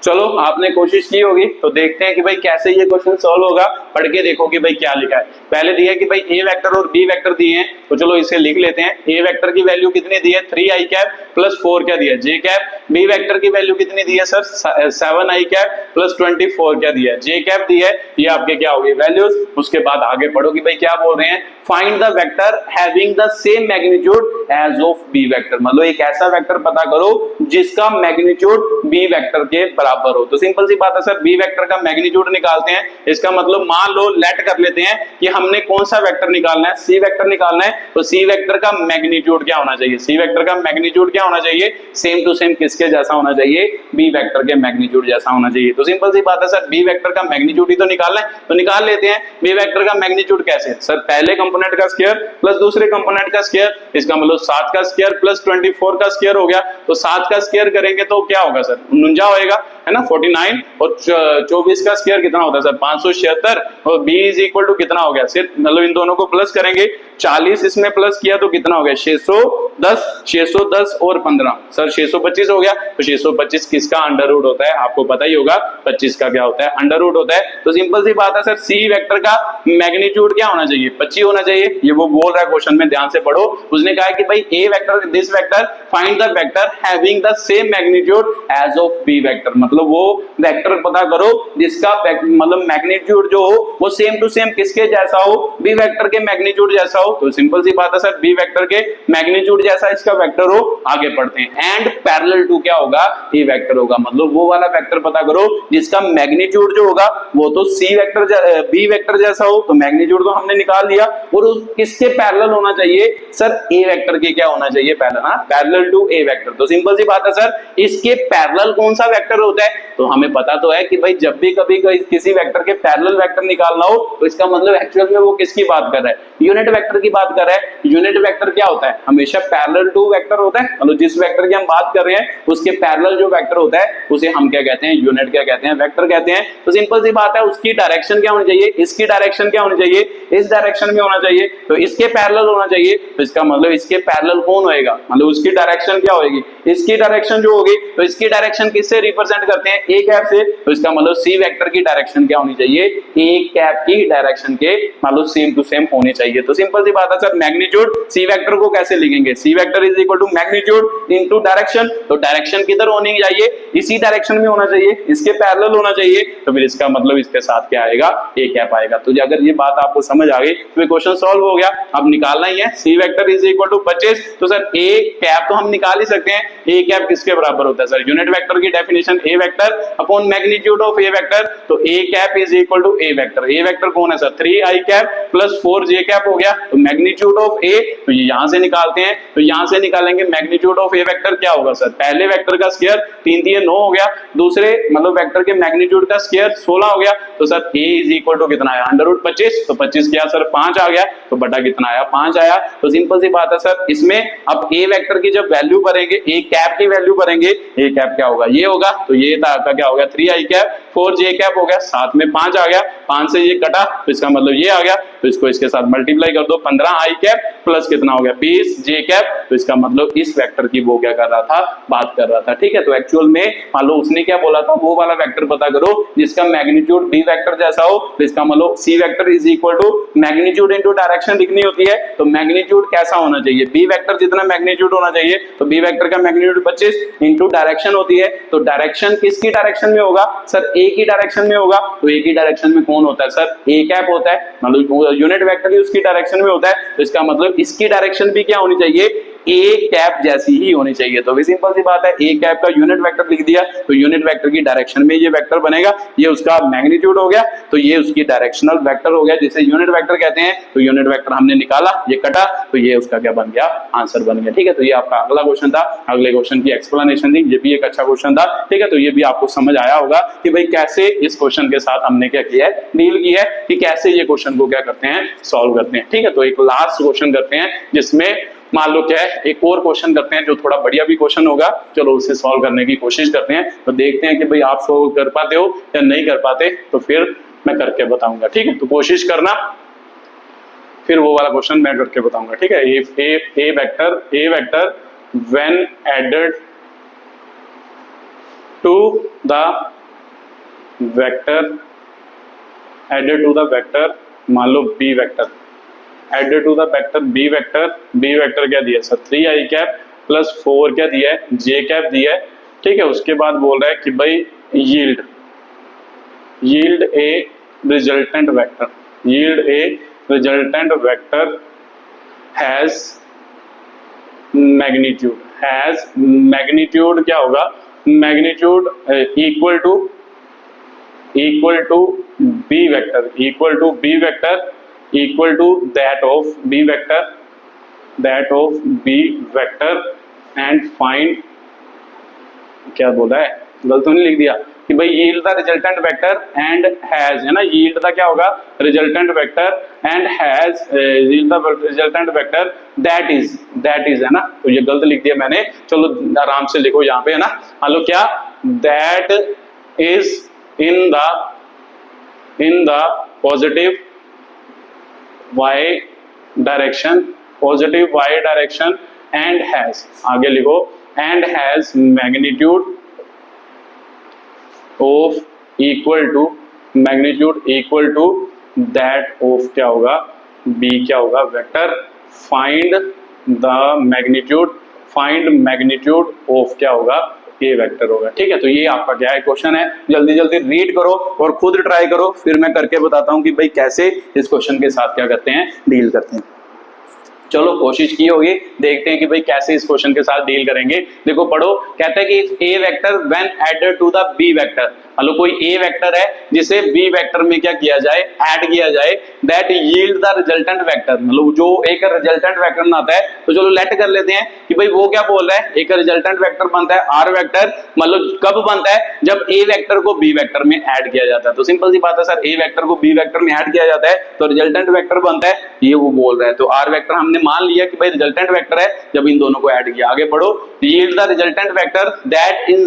चलो आपने कोशिश की होगी तो देखते हैं कि भाई कैसे ये क्वेश्चन सॉल्व होगा। पढ़ के देखो कि भाई क्या लिखा है। पहले दिया है कि भाई ए वेक्टर और बी वेक्टर दिए हैं, तो चलो इसे लिख लेते हैं। ए वेक्टर की वैल्यू कितनी दी है 3i कैप प्लस 4 क्या दिया है जे कैप। बी वेक्टर की वैल्यू कितनी दी है सर 7i कैप प्लस 24 क्या दिया है जे कैप दी है। ये आपके क्या होगी वैल्यूज। उसके बाद आगे पढ़ो कि भाई क्या बोल रहे हैं, find the vector having the same magnitude as of B vector. मतलब एक ऐसा वेक्टर पता करो जिसका मैग्नीट्यूड बी वेक्टर के बराबर हो। तो सिंपल सी बात है सर, बी वेक्टर का मैग्नीट्यूड निकालते हैं। इसका मतलब मान लो लेट कर लेते हैं कि हमने कौन सा वेक्टर निकालना है, सी वेक्टर निकालना है। तो सी वेक्टर का मैग्नीट्यूड क्या होना चाहिए, सी वेक्टर का मैग्नीट्यूड क्या होना चाहिए, सेम टू सेम किसके जैसा होना चाहिए, बी वेक्टर के मैग्नीट्यूड जैसा होना चाहिए। तो सिंपल सी बात है सर, बी वेक्टर का मैग्नीट्यूड ही तो निकालना है, तो निकाल लेते हैं। बी वेक्टर का मैग्नीट्यूड कैसे सर, पहले कंपोनेंट का स्क्वायर प्लस दूसरे कंपोनेंट का स्क्वायर। इसका मतलब 7 का स्क्वायर प्लस 24 का स्क्वायर हो गया। तो 7 का स्क्वायर करेंगे तो क्या होगा सर 49 होएगा, है ना 49। और 24 का स्क्वायर कितना होता है सर 576। और b इज इक्वल टू कितना हो गया, सिर्फ मतलब इन दोनों को प्लस करेंगे, 40 इसमें प्लस किया तो कितना हो गया 610। 610 और 15 सर 625 हो गया। तो 625 किसका अंडर रूट होता है, आपको पता ही होगा 25 का क्या होता है अंडर रूट होता है। तो सिंपल सी बात है सर, सी वेक्टर का मैग्नीट्यूड क्या होना चाहिए 25 होना चाहिए। ये वो बोल रहा है क्वेश्चन में, ध्यान से पढ़ो। उसने कहा कि भाई a vector this vector find the vector having the same magnitude as of B vector. मतलब वो वेक्टर पता करो जिसका मतलब मैग्नीट्यूड जो हो वो सेम टू सेम किसके जैसा हो, बी वेक्टर के मैग्नीट्यूड जैसा हो। तो सिंपल सी बात है सर, बी वेक्टर के मैग्नीट्यूड जैसा इसका वेक्टर हो। आगे पढ़ते हैं। एंड पैरेलल टू क्या होगा, ए वेक्टर होगा। मतलब वो वाला वेक्टर पता करो जिसका मैग्नीट्यूड जो होगा वो तो सी वेक्टर बी वेक्टर जैसा हो। तो मैग्नीट्यूड तो हमने निकाल लिया। और उस किसके पैरेलल होना चाहिए सर, ए वेक्टर के क्या होना चाहिए पैरेलल टू ए वेक्टर। तो सिंपल सी बात है सर, इसके पैरेलल कौन सा वेक्टर होता है, तो हमें पता तो है कि भाई जब भी कभी किसी वेक्टर के पैरेलल वेक्टर निकालना हो तो इसका मतलब एक्चुअल में वो किसकी बात कर रहा है, यूनिट वेक्टर की बात कर रहा है। यूनिट वेक्टर क्या होता है, हमेशा पैरेलल टू वेक्टर होता है। मतलब जिस वेक्टर की हम बात कर रहे हैं उसके पैरेलल जो वेक्टर होता है उसे हम क्या कहते हैं, यूनिट क्या कहते हैं, वेक्टर कहते हैं। तो सिंपल सी बात है, उसकी डायरेक्शन क्या होनी चाहिए, इसकी डायरेक्शन क्या होनी चाहिए, इस डायरेक्शन में होना चाहिए। तो इसके पैरेलल होना चाहिए। तो इसका मतलब इसके पैरेलल कौन होएगा, मतलब उसकी डायरेक्शन क्या होगी, इसकी डायरेक्शन जो होगी। तो इसकी डायरेक्शन किससे रिप्रेजेंट करते हैं, ए कैप से। तो इसका मतलब सी वेक्टर की डायरेक्शन क्या होनी चाहिए, ए कैप की डायरेक्शन के मतलब सेम टू सेम होनी चाहिए। तो सिंपल सी बात है सर, मैग्नीट्यूड सी वेक्टर को कैसे लिखेंगे, C vector is equal to magnitude into direction. तो डायरेक्शन किधर होनी चाहिए, इसी डायरेक्शन में होना चाहिए, इसके पैरेलल होना चाहिए। तो फिर इसका मतलब इसके साथ क्या आएगा, ए कैप आएगा। तो अगर ये बात आपको समझ आ गई तो क्वेश्चन सॉल्व हो गया। अब निकालना ही है, सी वेक्टर इज इक्वल टू 25। तो सर ए कैप तो हम निकाल ही सकते हैं। ए कैप किसके बराबर होता है सर, यूनिट वेक्टर की definition a vector upon magnitude of a vector. तो a cap is equal to a vector. A vector कौन है sir 3i cap plus 4j cap हो गया। तो मैग्नीट्यूड ऑफ ए तो ये यहां से निकालते हैं। तो यहां से निकालेंगे मैग्नीट्यूड ऑफ ए वेक्टर क्या होगा सर, पहले वेक्टर का स्क्वायर 3 3 9 हो गया, दूसरे मतलब वेक्टर के मैग्नीट्यूड का स्क्वायर 16 हो गया। तो sir a is equal to कितना आया अंडर रूट 25। तो 25 क्या सर 5 आ गया। तो बटा कितना आया 5 आया। तो सिंपल सी बात है सर, इसमें अब a वेक्टर की जब वैल्यू भरेंगे, a कैप की वैल्यू भरेंगे, a कैप क्या होगा ये होगा। तो ये था आपका क्या हो गया 3i कैप 4j कैप हो गया, साथ में 5 आ गया, 5 से ये कटा तो इसका मतलब ये आ गया। तो इसको इसके साथ मल्टीप्लाई कर दो, 15i कैप प्लस कितना हो गया 20j कैप। तो इसका मतलब इस वेक्टर की वो क्या कर रहा था, बात कर रहा था। ठीक है, तो एक्चुअल में मान लो उसने क्या बोला था, वो वाला वेक्टर पता करो जिसका मैग्नीट्यूड बी वेक्टर जैसा हो। तो इसका मतलब C vector is equal to magnitude into direction लिखनी होती है। तो मैग्नीट्यूड कैसा होना चाहिए, बी वेक्टर जितना मैग्नीट्यूड होना चाहिए। तो बी वेक्टर का मैग्नीट्यूड 25 इनटू डायरेक्शन होती है। तो डायरेक्शन किसकी डायरेक्शन में होगा सर, ए की डायरेक्शन में होगा। तो ए की डायरेक्शन में कौन होता है सर, ए कैप होता है। मतलब यूनिट वेक्टर ही उसकी डायरेक्शन में होता है। तो इसका मतलब इसकी डायरेक्शन भी क्या होनी चाहिए, ए कैप जैसी ही होनी चाहिए। तो भी सिंपल सी बात है, ए कैप का यूनिट वेक्टर लिख दिया। तो यूनिट वेक्टर की डायरेक्शन में ये वेक्टर बनेगा, ये उसका मैग्नीट्यूड हो गया। तो ये उसकी डायरेक्शनल वेक्टर हो गया, जिसे यूनिट वेक्टर कहते हैं। तो यूनिट वेक्टर हमने निकाला, ये कटा, तो ये उसका क्या बन गया, आंसर बन गया। ठीक है, तो ये आपका अगला क्वेश्चन था। अगले क्वेश्चन की एक्सप्लेनेशन थी, ये भी एक अच्छा क्वेश्चन था। ठीक है, तो ये भी आपको समझ आया होगा कि भाई कैसे इस क्वेश्चन के साथ हमने क्या किया है, डील किया है कि कैसे ये क्वेश्चन को क्या करते हैं, सॉल्व करते हैं। ठीक है, तो एक लास्ट क्वेश्चन करते हैं जिसमें मान लो क्या है, एक और क्वेश्चन करते हैं जो थोड़ा बढ़िया भी क्वेश्चन होगा। चलो उसे सॉल्व करने की कोशिश करते हैं। तो देखते हैं कि भाई आप सॉल्व कर पाते हो या नहीं कर पाते, तो फिर मैं करके बताऊंगा। ठीक है, तो कोशिश करना। फिर वो वाला क्वेश्चन मैं करके बताऊंगा, ठीक है। ए vector when added to the vector मान लो b vector, added to the vector b vector क्या दिया सर 3i कैप प्लस 4 क्या दिया है जे कैप दिया है, ठीक है। उसके बाद बोल रहा है कि भाई yield a resultant vector has magnitude क्या होगा, magnitude equal to B vector equal to that of B vector and find, क्या बोला है गलत तो नहीं लिख दिया कि भाई yield the resultant vector and has, है ना, यील्ड द क्या होगा resultant vector and has yield the resultant vector that is है ना, तो ये गलत लिख दिया मैंने, चलो आराम से लिखो यहाँ पे, है ना। मान लो क्या that is in the positive Y direction and has, आगे लिखो and has magnitude of equal to that of क्या होगा बी क्या होगा वेक्टर, फाइंड मैग्नीट्यूड ऑफ क्या होगा ए वेक्टर होगा, ठीक है। तो ये आपका क्या है क्वेश्चन है, जल्दी जल्दी रीड करो और खुद ट्राई करो, फिर मैं करके बताता हूं कि भाई कैसे इस क्वेश्चन के साथ क्या करते हैं डील करते हैं। चलो कोशिश की होगी, देखते हैं कि भाई कैसे इस क्वेश्चन के साथ डील करेंगे। देखो पढ़ो, कहता है कि a vector when added to the b vector, मतलब कोई ए वेक्टर है जिसे बी वेक्टर में क्या किया जाए ऐड किया जाए, that yield the resultant vector, मतलब जो एक रिजल्टेंट वेक्टर बनाता है, तो चलो लेट कर लेते हैं कि भाई वो क्या बोल रहा है, एक रिजल्टेंट वेक्टर बनता है आर वेक्टर, मतलब कब बनता है जब ए वेक्टर को बी वेक्टर में ऐड किया जाता है। तो सिंपल सी बात है सर, ए वेक्टर को बी वेक्टर में ऐड किया जाता है तो रिजल्टेंट वेक्टर बनता है, ये वो बोल रहा है। तो आर वेक्टर हमने मान लिया कि भाई रिजल्टेंट वेक्टर है जब इन दोनों को ऐड किया। आगे पढ़ो, yield the resultant vector that is,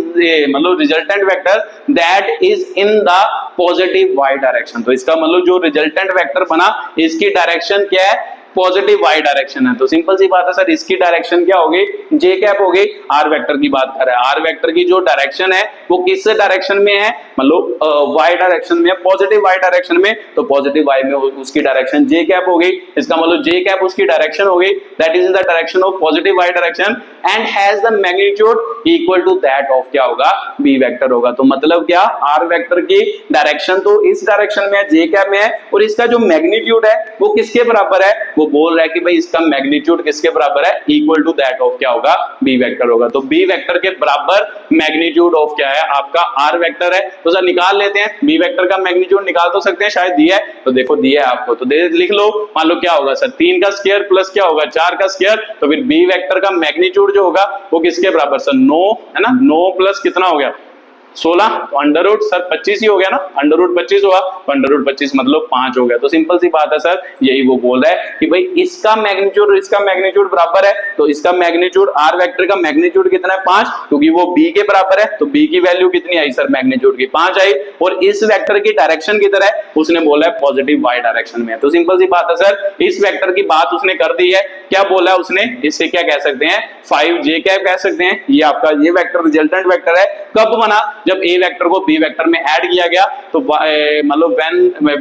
मतलब resultant vector that is in the positive Y direction. तो इसका मतलब जो रिजल्टेंट वेक्टर बना इसकी डायरेक्शन क्या है, पॉजिटिव वाई डायरेक्शन है। तो सिंपल सी बात है सर, इसकी डायरेक्शन क्या होगी जे कैप होगी। आर वेक्टर की बात कर रहे हैं, आर वेक्टर की जो डायरेक्शन है वो किस डायरेक्शन में है, मतलब वाई डायरेक्शन में, पॉजिटिव वाई डायरेक्शन में, तो पॉजिटिव वाई में उसकी डायरेक्शन जे कैप होगी। इसका मतलब जे कैप उसकी डायरेक्शन होगी, that is in the direction of positive Y direction and has the magnitude equal to that of क्या होगा बी वेक्टर होगा। तो मतलब क्या, आर वेक्टर की डायरेक्शन तो इस डायरेक्शन में है, जे कैप में है, और इसका जो मैग्नीट्यूड है वो किसके बराबर है, वो बोल रहा है कि भाई इसका मैग्नीट्यूड किसके बराबर है, इक्वल टू दैट ऑफ क्या होगा बी वेक्टर होगा। तो बी वेक्टर के बराबर मैग्नीट्यूड ऑफ क्या है आपका आर वेक्टर है। तो सर निकाल लेते हैं, बी वेक्टर का मैग्नीट्यूड निकाल तो सकते हैं, शायद दिया है, तो देखो दिया है आपको, तो लिख लो। मान लो क्या होगा सर 3 का स्क्वायर प्लस क्या होगा 4 का स्क्वायर, तो फिर बी वेक्टर का मैग्नीट्यूड जो होगा वो किसके बराबर सर 9 है ना, 9 प्लस कितना हो गया 16, तो अंडर रूट सर 25 ही हो गया ना, अंडर रूट 25 हुआ, तो अंडर रूट 25 मतलब 5 हो गया। तो सिंपल सी बात है सर, यही वो बोल रहा है कि भाई इसका मैग्नीट्यूड और इसका मैग्नीट्यूड बराबर है, तो इसका मैग्नीट्यूड आर वेक्टर का मैग्नीट्यूड कितना है 5, क्योंकि वो बी के बराबर है, तो बी की वैल्यू कितनी आई सर मैग्नीट्यूड की 5 आई, और इस वेक्टर की डायरेक्शन किधर है, उसने बोला है पॉजिटिव वाई डायरेक्शन में है। तो सिंपल सी बात है सर, इस वेक्टर की बात उसने कर दी है, क्या बोला है उसने, इससे क्या कह सकते हैं 5j कैप कह सकते हैं। ये आपका ये वेक्टर रिजल्टेंट वेक्टर है, कब बना, जब ए वेक्टर को बी वेक्टर में ऐड किया गया, तो मतलब when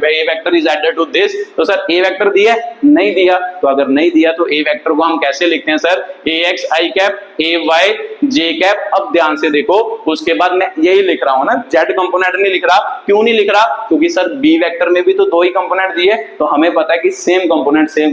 A vector is added to this, तो सर ए वेक्टर दिया नहीं दिया, तो अगर नहीं दिया तो ए वेक्टर को हम कैसे लिखते हैं sir, ax i cap ay j cap. अब ध्यान से देखो, उसके बाद मैं यही लिख रहा हूं ना, z कंपोनेंट नहीं लिख रहा, क्यों नहीं लिख रहा, क्योंकि सर बी वेक्टर में भी तो 2 ही कंपोनेंट दिए, तो हमें पता है कि सेम कंपोनेंट से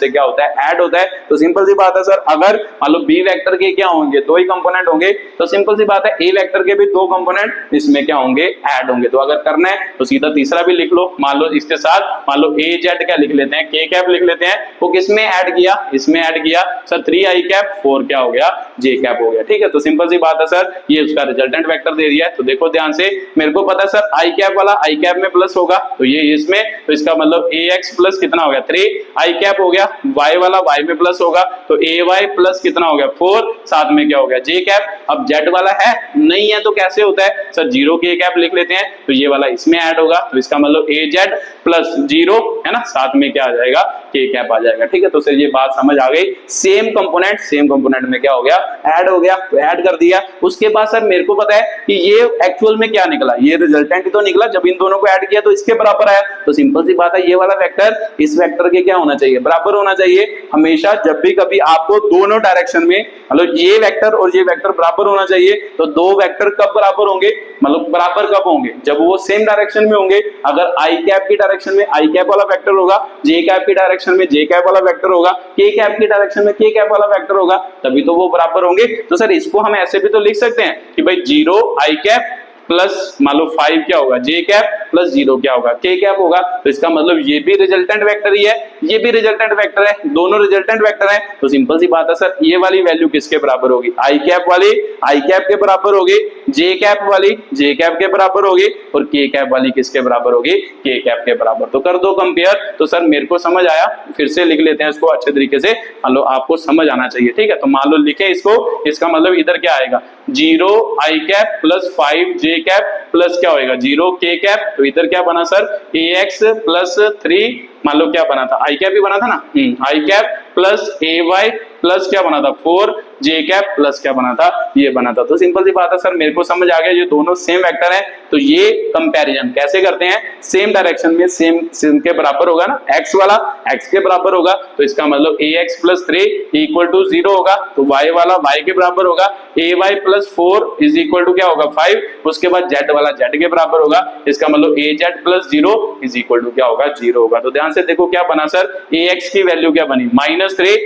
क्या होता है ऐड होता है। तो सिंपल सी बात है सर, अगर मान लो बी वेक्टर के क्या होंगे 2 ही कंपोनेंट होंगे, तो सिंपल सी बात है ए वेक्टर के भी 2 कंपोनेंट इसमें क्या होंगे ऐड होंगे। तो अगर करना है तो सीधा तीसरा भी लिख लो, मान लो इसके साथ मान लो ए जेड क्या लिख लेते हैं, के कैप लिख लेते हैं, वो किसमें ऐड किया, इसमें ऐड किया सर 3i कैप 4 क्या हो गया जे कैप हो गया, ठीक है। तो सिंपल सी बात है सर, ये उसका रिजल्टेंट वेक्टर दे दिया है। तो देखो ध्यान से, मेरे को पता है सर i कैप वाला i कैप में प्लस होगा, तो ये इसमें, तो इसका मतलब ax प्लस कितना हो गया 3 i कैप हो गया, y वाला y में प्लस होगा, तो ay प्लस कितना हो गया 4, साथ में क्या हो गया j कैप। अब z वाला है नहीं है तो कैसे होता है सर, 0 के कैप लिख लेते हैं, तो ये वाला इसमें ऐड होगा, तो इसका मतलब az प्लस 0 है ना, साथ में क्या आ जाएगा के कैप आ जाएगा। ठीक है, तो सर ये बात समझ आ गई। सेम कंपोनेंट में क्या हो गया, ऐड हो गया, तो ऐड कर दिया। उसके बाद सर मेरे को पता है कि ये एक्चुअल में क्या निकला, ये रिजल्टेंट ही तो निकला, जब इन दोनों को ऐड किया तो इसके बराबर आया। तो सिंपल सी बात है, ये वाला वेक्टर इस वेक्टर के क्या होना चाहिए, बराबर होना चाहिए। हमेशा जब भी कभी आपको दोनों डायरेक्शन में, मतलब ये वेक्टर और ये वेक्टर बराबर होना चाहिए, तो दो वेक्टर कब बराबर होंगे, मतलब बराबर कब होंगे, जब वो सेम डायरेक्शन में होंगे। अगर आई कैप की डायरेक्शन में आई कैप वाला वेक्टर होगा, जे कैप की डायरेक्शन में जे कैप वाला वेक्टर होगा, के कैप की डायरेक्शन में के कैप वाला वेक्टर होगा, तभी तो वो बराबर होंगे। तो सर इसको हम ऐसे भी तो लिख सकते हैं कि भाई 0 आई कैप प्लस मान लो 5 क्या होगा, जे कैप प्लस 0 क्या होगा, के कैप होगा। तो इसका मतलब ये भी रिजल्टेंट वेक्टर ही है, ये भी रिजल्टेंट वेक्टर है, दोनों रिजल्टेंट वेक्टर है। तो सिंपल सी बात है सर, ये वाली वैल्यू किसके बराबर होगी, आई कैप वाली आई कैप के बराबर होगी, जे कैप वाली जे कैप के बराबर होगी, और के कैप वाली किसके बराबर होगी, के कैप के बराबर। तो कर दो कंपेयर। तो सर मेरे को समझ आया, फिर से लिख लेते हैं इसको अच्छे तरीके से, मान लो आपको समझ आना चाहिए। ठीक है, तो मान लो लिखे इसको, इसका मतलब इधर क्या आएगा, 0 आई कैप प्लस 5 जे कैप प्लस क्या होएगा 0 के कैप। तो इधर क्या बना सर, ax प्लस 3, मान लो क्या बना था, आई कैप ही बना था ना, आई कैप प्लस ay प्लस क्या बना था 4 जे कैप प्लस क्या बना था, ये बना था। तो सिंपल सी बात है सर, मेरे को समझ आ गया ये दोनों सेम वेक्टर हैं। तो ये कंपैरिजन कैसे करते हैं, सेम डायरेक्शन में सेम के बराबर होगा ना, x वाला x के बराबर होगा, तो इसका मतलब ax प्लस 3 इक्वल टू 0 होगा, तो y वाला y के बराबर होगा, ay plus 4 is equal to क्या होगा 5, उसके बाद z वाला z के बराबर होगा, इसका मतलब az plus 0 is equal to क्या होगा 0 होगा। तो ध्यान से देखो क्या बना सर, ax की वैल्यू क्या बनी -3,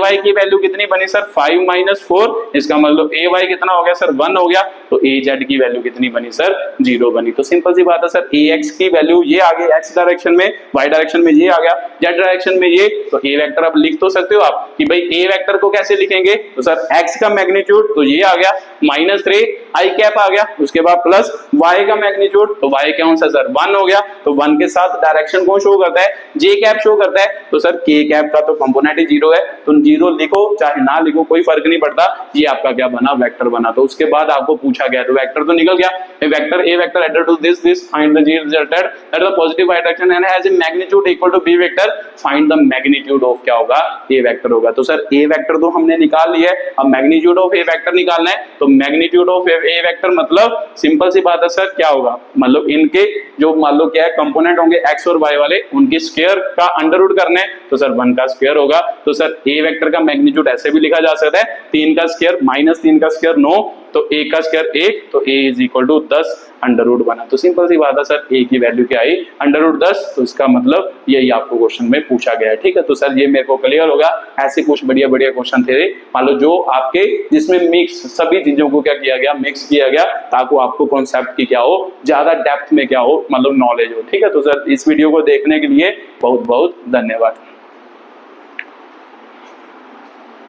ay की वैल्यू कितनी बनी सर 5 माइनस 4, इसका मतलब ay कितना हो गया सर 1 हो गया, तो az की वैल्यू कितनी बनी सर 0 बनी। तो सिंपल सी बात है सर, ax की वैल्यू ये आ गई x डायरेक्शन में, y डायरेक्शन में ये आ गया, z डायरेक्शन में ये, तो a वेक्टर अब लिख तो सकते हो आप कि भाई a वेक्टर को कैसे लिखेंगे, तो सर x का मैग्नीट्यूड तो ये आ गया -3 आई कैप आ गया, उसके बाद प्लस y का मैग्नीट्यूड, तो y कौन सा सर 1 हो गया, तो 1 के साथ डायरेक्शन कौन शो करता है, j कैप शो करता है, तो सर k कैप का तो कंपोनेंट ही 0 है, तो 0 लिखो चाहे ना लिखो कोई फर्क नहीं पड़ता, ये आपका क्या बना वेक्टर बना। तो उसके बाद आपको पूछा गया, तो वेक्टर तो निकल गया, vector a vector added to this find the resulted that the positive y direction and has a magnitude equal to b vector, find the magnitude of क्या होगा a वेक्टर होगा। तो सर a वेक्टर तो हमने निकाल लिया है, अब मैग्नीट्यूड ऑफ a वेक्टर निकालना है, तो मैग्नीट्यूड ऑफ a वेक्टर मतलब सिंपल सी बात है सर क्या होगा, मतलब इनके जो मान लो क्या है कंपोनेंट होंगे x और y वाले, उनके स्क्वायर का अंडर रूट करना है, तो सर 1 का स्क्वायर होगा। तो सर a वेक्टर का मैग्नीट्यूड ऐसे भी लिखा जा सकता है, 3 का स्क्वायर माइनस 3 का स्क्वायर 9, तो a का स्क्वायर 1, तो a is equal to 10 under root बना। तो सिंपल सी बात है सर, a की वैल्यू क्या आई अंडर रूट 10, तो इसका मतलब यही आपको क्वेश्चन में पूछा गया है। ठीक है, तो सर ये मेरे को क्लियर होगा। ऐसे कुछ बढ़िया बढ़िया क्वेश्चन थे मान लो जो आपके जिसमें मिक्स सभी चीजों को क्या किया गया, मिक्स किया गया, ताकि आपको कॉन्सेप्ट की क्या हो, ज्यादा डेप्थ में क्या हो, मतलब नॉलेज हो। ठीक है, तो सर इस वीडियो को देखने के लिए बहुत बहुत धन्यवाद।